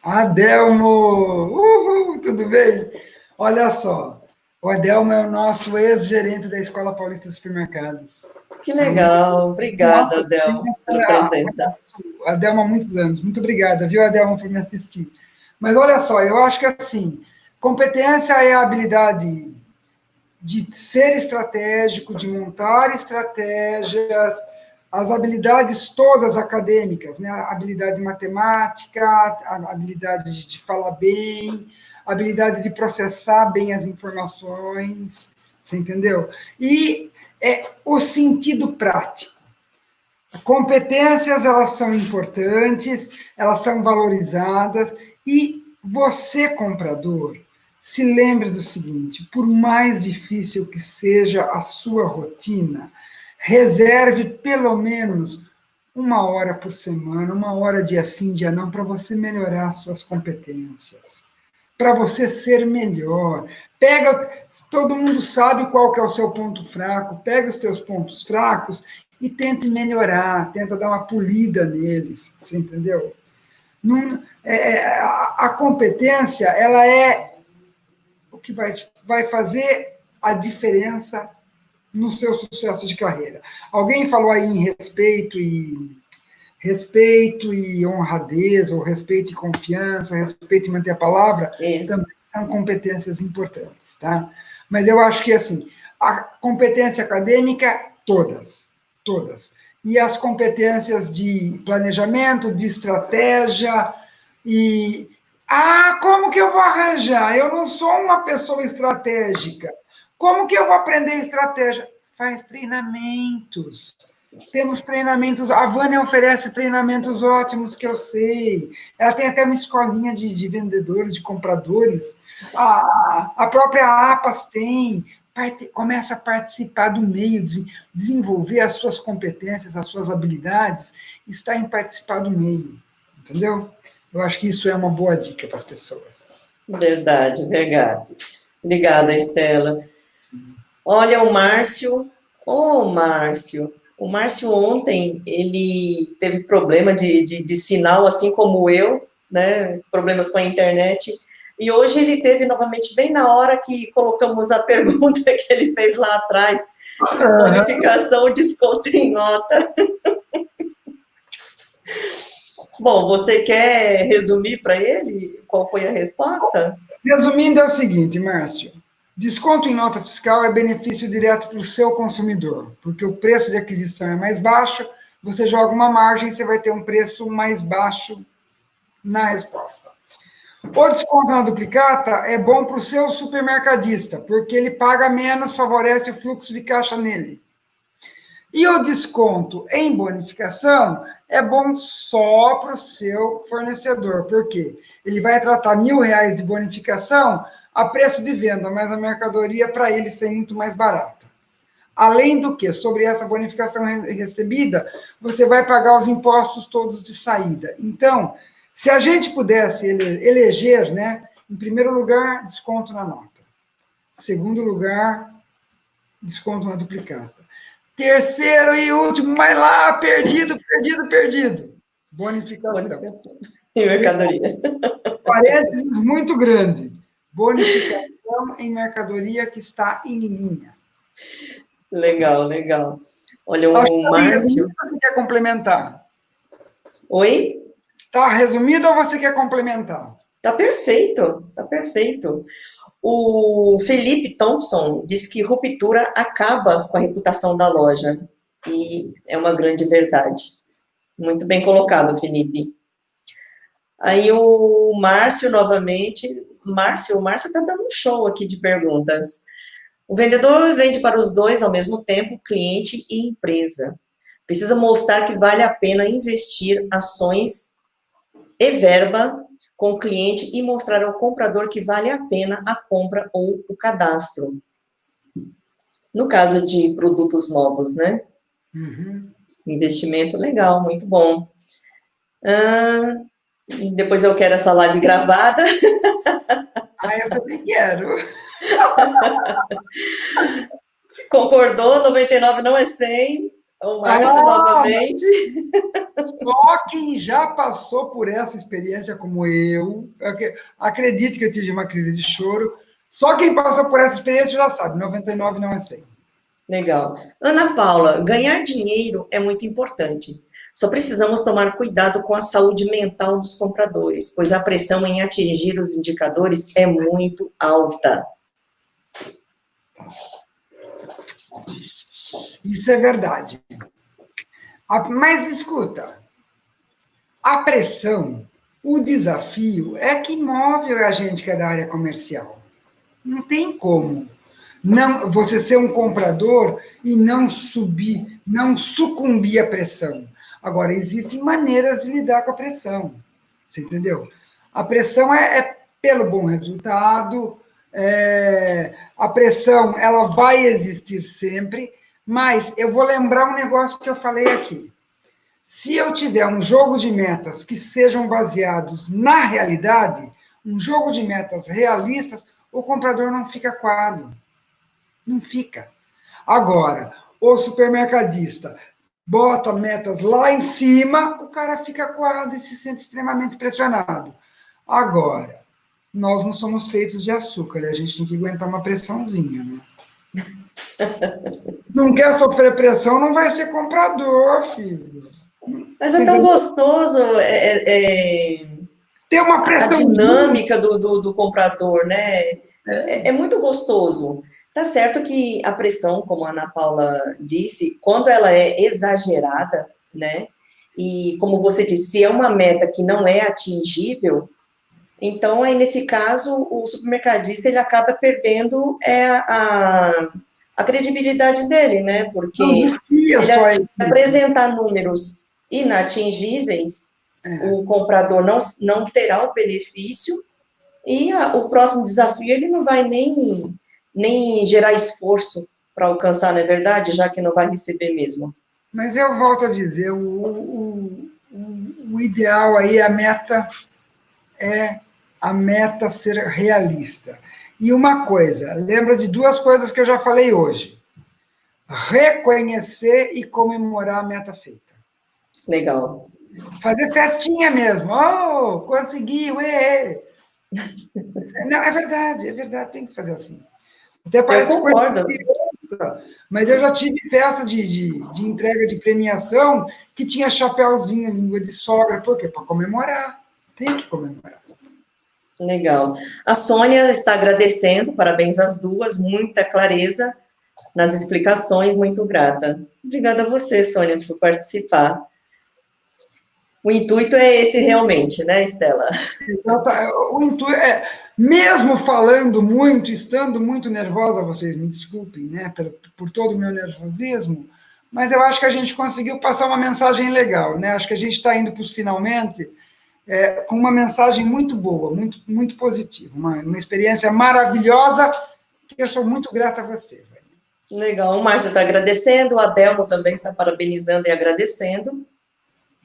Adelmo! Uhul, tudo bem? Olha só, o Adelmo é o nosso ex-gerente da Escola Paulista de Supermercados. Que legal. Obrigada, Adelmo, pela presença. Adelmo há muitos anos. Muito obrigada, viu, Adelmo, por me assistir. Mas olha só, eu acho que assim, competência é a habilidade de ser estratégico, de montar estratégias, as habilidades todas acadêmicas, né? A habilidade de matemática, a habilidade de falar bem, a habilidade de processar bem as informações, você entendeu? E o sentido prático. Competências, elas são importantes, elas são valorizadas, e você, comprador, se lembre do seguinte, por mais difícil que seja a sua rotina, reserve pelo menos 1 hora por semana, 1 hora dia sim, dia não, para você melhorar as suas competências, para você ser melhor. Pega, todo mundo sabe qual que é o seu ponto fraco, pega os teus pontos fracos e tente melhorar, tenta dar uma polida neles, você entendeu? Não, a competência, ela é o que vai fazer a diferença no seu sucesso de carreira. Alguém falou aí em respeito e honradez, ou respeito e confiança, respeito e manter a palavra, Isso. também são competências importantes, tá? Mas eu acho que, assim, a competência acadêmica, todas. E as competências de planejamento, de estratégia, e... Ah, como que eu vou arranjar? Eu não sou uma pessoa estratégica. Como que eu vou aprender estratégia? Faz treinamentos. Temos treinamentos, a Vânia oferece treinamentos ótimos que eu sei. Ela tem até uma escolinha de vendedores, de compradores. A própria APAS tem. Começa a participar do meio, desenvolver as suas competências, as suas habilidades, está em participar do meio. Entendeu? Eu acho que isso é uma boa dica para as pessoas. Verdade, verdade. Obrigada, Estela. Olha, o Márcio. Ô, Márcio. O Márcio ontem, ele teve problema de sinal, assim como eu, né? Problemas com a internet. E hoje ele teve novamente, bem na hora que colocamos a pergunta que ele fez lá atrás, de bonificação ou desconto em nota. Bom, você quer resumir para ele qual foi a resposta? Resumindo, é o seguinte, Márcio. Desconto em nota fiscal é benefício direto para o seu consumidor, porque o preço de aquisição é mais baixo, você joga uma margem, você vai ter um preço mais baixo na resposta. O desconto na duplicata é bom para o seu supermercadista, porque ele paga menos, favorece o fluxo de caixa nele. E o desconto em bonificação é bom só para o seu fornecedor, porque ele vai tratar R$ 1.000 de bonificação a preço de venda, mas a mercadoria para ele ser muito mais barata. Além do que, sobre essa bonificação recebida, você vai pagar os impostos todos de saída. Então, se a gente pudesse eleger, né, em primeiro lugar, desconto na nota. Segundo lugar, desconto na duplicata. Terceiro e último, mas lá, perdido. Bonificação. E mercadoria. Parênteses muito grande. Bonificação em mercadoria que está em linha. Legal, legal. Olha, Acho que o está resumido Márcio... ou você quer complementar? Oi? Está resumido ou você quer complementar? Tá perfeito, tá perfeito. O Felipe Thompson diz que ruptura acaba com a reputação da loja. E é uma grande verdade. Muito bem colocado, Felipe. Aí o Márcio, novamente. O Márcio está dando um show aqui de perguntas. O vendedor vende para os dois ao mesmo tempo, cliente e empresa. Precisa mostrar que vale a pena investir ações e verba com o cliente e mostrar ao comprador que vale a pena a compra ou o cadastro. No caso de produtos novos, né? Uhum. Investimento legal, muito bom. Depois eu quero essa live gravada. Eu também quero. Concordou, 99 não é 100. O Márcio, novamente. Só quem já passou por essa experiência como eu, acredite que eu tive uma crise de choro, só quem passou por essa experiência já sabe, 99 não é 100. Legal. Ana Paula, ganhar dinheiro é muito importante. Só precisamos tomar cuidado com a saúde mental dos compradores, pois a pressão em atingir os indicadores é muito alta. Isso é verdade. Mas escuta, a pressão, o desafio é que move a gente que é da área comercial. Não tem como não você ser um comprador e não subir, não sucumbir à pressão. Agora, existem maneiras de lidar com a pressão. Você entendeu? A pressão é pelo bom resultado, a pressão ela vai existir sempre, mas eu vou lembrar um negócio que eu falei aqui. Se eu tiver um jogo de metas que sejam baseados na realidade, um jogo de metas realistas, o comprador não fica coado. Não fica. Agora, o supermercadista bota metas lá em cima, o cara fica coado e se sente extremamente pressionado. Agora, nós não somos feitos de açúcar, e a gente tem que aguentar uma pressãozinha, né? Não quer sofrer pressão, não vai ser comprador, filho. Mas é tão gostoso Ter uma a pressão. dinâmica do comprador, né? É muito gostoso. Tá certo que a pressão, como a Ana Paula disse, quando ela é exagerada, né? E como você disse, se é uma meta que não é atingível, então aí nesse caso o supermercadista ele acaba perdendo a credibilidade dele, né? Porque se ele apresentar números inatingíveis, o comprador não terá o benefício e o próximo desafio ele não vai nem gerar esforço para alcançar, não é verdade? Já que não vai receber mesmo. Mas eu volto a dizer, o ideal aí, a meta ser realista. E uma coisa, lembra de duas coisas que eu já falei hoje. Reconhecer e comemorar a meta feita. Legal. Fazer festinha mesmo. Oh, conseguiu, Não, é verdade, tem que fazer assim. Até parece eu concordo. Criança, mas eu já tive festa de entrega de premiação que tinha chapéuzinho, língua de sogra. Por quê? Para comemorar. Tem que comemorar. Legal. A Sônia está agradecendo, parabéns às duas, muita clareza nas explicações, muito grata. Obrigada a você, Sônia, por participar. O intuito é esse realmente, né, Estela? O intuito mesmo falando muito, estando muito nervosa, vocês me desculpem, né, por todo o meu nervosismo, mas eu acho que a gente conseguiu passar uma mensagem legal, né? Acho que a gente está indo para os finalmente com uma mensagem muito boa, muito, muito positiva, uma experiência maravilhosa, que eu sou muito grata a você. Legal, o Márcio está agradecendo, o Adelmo também está parabenizando e agradecendo.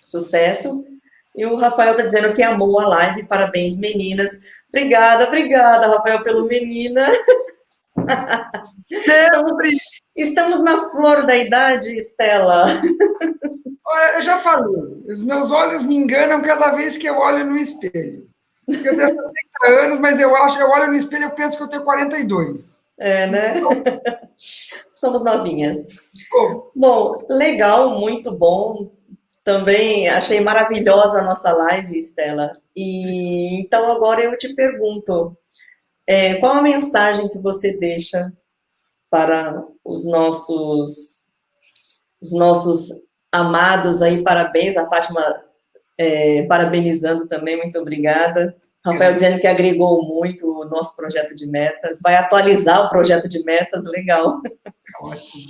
Sucesso. E o Rafael está dizendo que amou a live, parabéns, meninas. Obrigada, Rafael, pelo menina. Estamos na flor da idade, Estela. Eu já falei, os meus olhos me enganam cada vez que eu olho no espelho. Eu tenho 70 anos, mas eu olho no espelho e eu penso que eu tenho 42. É, né? Somos novinhas. Pô, Bom, legal, muito bom. Também achei maravilhosa a nossa live, Estela. E então agora eu te pergunto, qual a mensagem que você deixa para os nossos amados aí? Parabéns, a Fátima parabenizando também, muito obrigada. Rafael dizendo que agregou muito o nosso projeto de metas, vai atualizar o projeto de metas, legal. ótimo.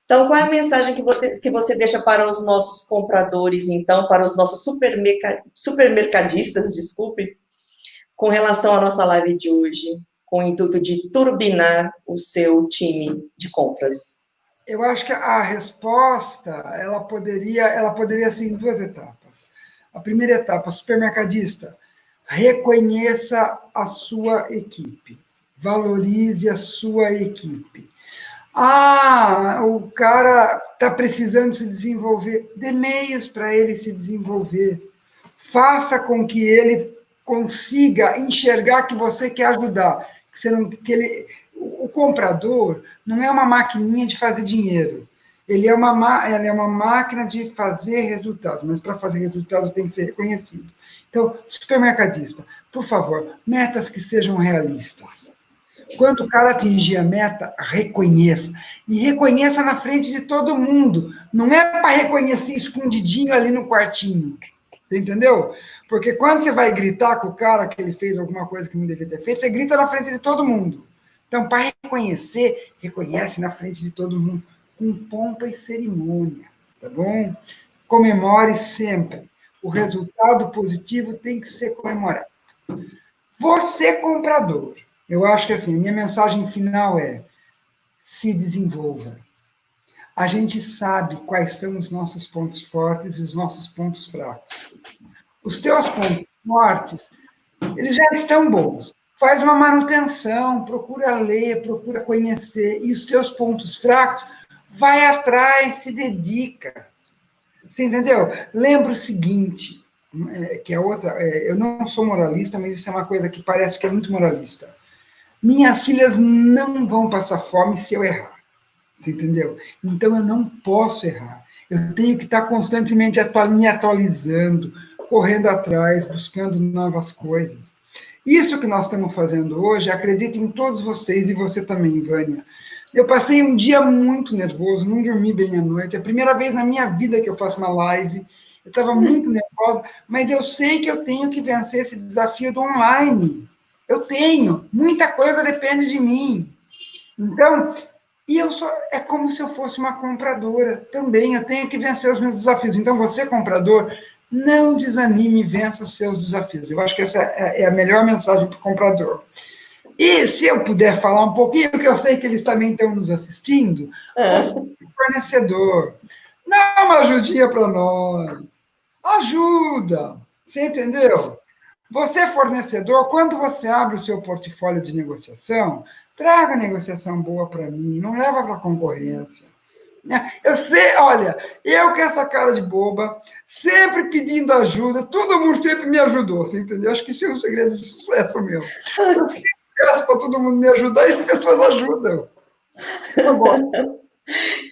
Então, qual é a mensagem que você deixa para os nossos compradores, então, para os nossos supermercadistas, desculpe, com relação à nossa live de hoje, com o intuito de turbinar o seu time de compras? Eu acho que a resposta, ela poderia ser em duas etapas. A primeira etapa, supermercadista, reconheça a sua equipe, valorize a sua equipe. Ah, o cara está precisando se desenvolver, dê meios para ele se desenvolver. Faça com que ele consiga enxergar que você quer ajudar, que você não, que ele, o comprador não é uma maquininha de fazer dinheiro. Ele é uma máquina de fazer resultado, mas para fazer resultado tem que ser reconhecido. Então, supermercadista, por favor, metas que sejam realistas. Quando o cara atingir a meta, reconheça. E reconheça na frente de todo mundo. Não é para reconhecer escondidinho ali no quartinho. Você entendeu? Porque quando você vai gritar com o cara que ele fez alguma coisa que não deveria ter feito, você grita na frente de todo mundo. Então, para reconhecer, reconhece na frente de todo mundo, com pompa e cerimônia, tá bom? Comemore sempre. O resultado positivo tem que ser comemorado. Você, comprador, eu acho que assim, a minha mensagem final é: se desenvolva. A gente sabe quais são os nossos pontos fortes e os nossos pontos fracos. Os teus pontos fortes, eles já estão bons. Faz uma manutenção, procura ler, procura conhecer. E os teus pontos fracos, vai atrás, se dedica. Você entendeu? Lembra o seguinte, que é outra, eu não sou moralista, mas isso é uma coisa que parece que é muito moralista. Minhas filhas não vão passar fome se eu errar. Você entendeu? Então eu não posso errar. Eu tenho que estar constantemente me atualizando, correndo atrás, buscando novas coisas. Isso que nós estamos fazendo hoje, acredito em todos vocês e você também, Vânia. Eu passei um dia muito nervoso, não dormi bem à noite. É a primeira vez na minha vida que eu faço uma live. Eu estava muito nervosa, mas eu sei que eu tenho que vencer esse desafio do online. Eu tenho. Muita coisa depende de mim. Então, é como se eu fosse uma compradora também, eu tenho que vencer os meus desafios. Então, você, comprador, não desanime e vença os seus desafios. Eu acho que essa é a melhor mensagem para o comprador. E se eu puder falar um pouquinho, que eu sei que eles também estão nos assistindo, você, fornecedor, dá uma ajudinha para nós. Ajuda. Você entendeu? Você, fornecedor, quando você abre o seu portfólio de negociação, traga negociação boa para mim, não leva para a concorrência. Eu sei, olha, eu com essa cara de boba, sempre pedindo ajuda, todo mundo sempre me ajudou, você entendeu? Acho que isso é um segredo de sucesso meu. Eu sempre peço para todo mundo me ajudar e as pessoas ajudam. Agora,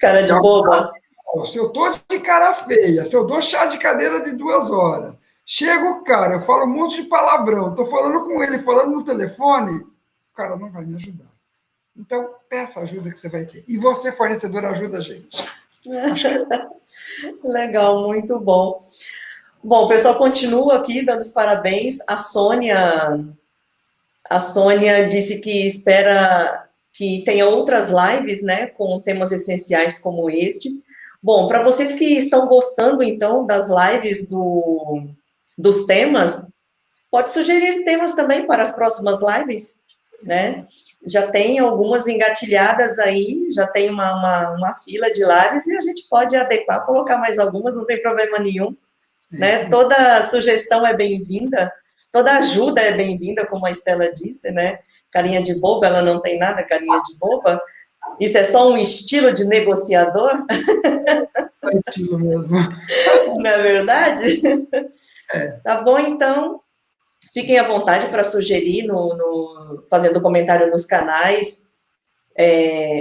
Cara de boba. se eu estou de cara feia, se eu dou chá de cadeira de 2 horas, chega o cara, eu falo um monte de palavrão, estou falando com ele, falando no telefone, o cara não vai me ajudar. Então, peça a ajuda que você vai ter. E você, fornecedor, ajuda a gente. Legal, muito bom. Bom, o pessoal continua aqui dando os parabéns. A Sônia disse que espera que tenha outras lives, né, com temas essenciais como este. Bom, para vocês que estão gostando, então, das lives dos temas, pode sugerir temas também para as próximas lives, né? Já tem algumas engatilhadas aí, já tem uma fila de lives e a gente pode adequar, colocar mais algumas, não tem problema nenhum, né? Toda sugestão é bem-vinda, toda ajuda é bem-vinda, como a Estela disse, né? Carinha de boba, ela não tem nada, carinha de boba. Isso é só um estilo de negociador? É estilo mesmo. Não é verdade? É. Tá bom, então. Fiquem à vontade para sugerir, fazendo comentário nos canais,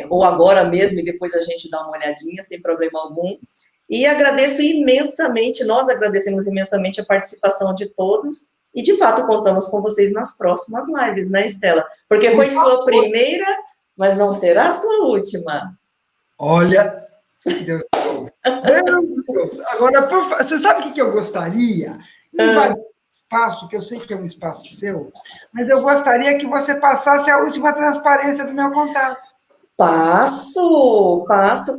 ou agora mesmo, e depois a gente dá uma olhadinha, sem problema algum. E agradeço imensamente, nós agradecemos imensamente a participação de todos, e de fato contamos com vocês nas próximas lives, né, Estela? Porque foi sua primeira, mas não será a sua última. Olha, Deus, Deus. Agora, você sabe o que eu gostaria? Invadir espaço, que eu sei que é um espaço seu, mas eu gostaria que você passasse a última transparência do meu contato. Passo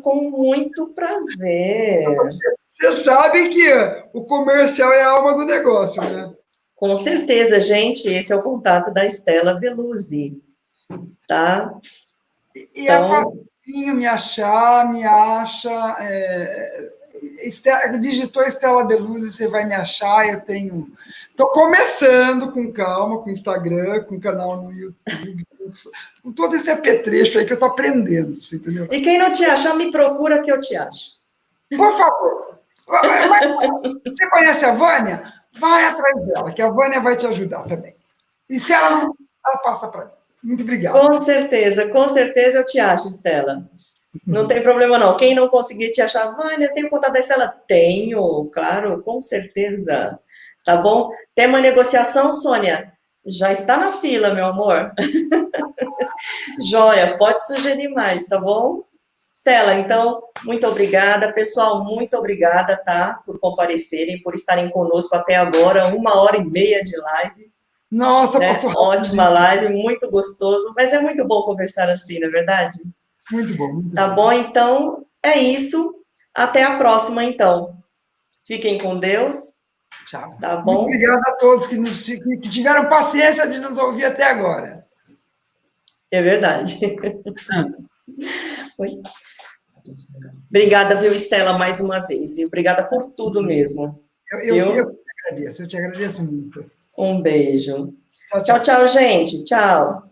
com muito prazer. Você sabe que o comercial é a alma do negócio, né? Com certeza, gente, esse é o contato da Estela Veluzzi, tá? E é facinho me achar, me acha. Digitou Estela Veluzzi, você vai me achar. Estou começando com calma, com Instagram, com canal no YouTube, com todo esse apetrecho aí que eu estou aprendendo, você entendeu? E quem não te achar, me procura que eu te acho. Por favor. Você conhece a Vânia? Vai atrás dela, que a Vânia vai te ajudar também. E se ela não, ela passa para mim. Muito obrigado. Com certeza eu te acho, Estela. Não tem problema não. Quem não conseguir te achar, Vânia, tem o contato da Estela? Tenho, claro, com certeza. Tá bom? Tem uma negociação, Sônia? Já está na fila, meu amor. Joia, pode sugerir mais, tá bom? Estela, então, muito obrigada. Pessoal, muito obrigada, tá? Por comparecerem, por estarem conosco até agora, 1h30 de live. Nossa, né? passou Ótima live, muito gostoso. Mas é muito bom conversar assim, não é verdade? Muito bom. Tá bom, então, é isso. Até a próxima, então. Fiquem com Deus. Tchau. Tá bom? Muito obrigado a todos que tiveram paciência de nos ouvir até agora. É verdade. Oi. Obrigada, viu, Estela, mais uma vez. E obrigada por tudo mesmo. Eu te agradeço muito. Um beijo. Tchau, Tchau, gente. Tchau.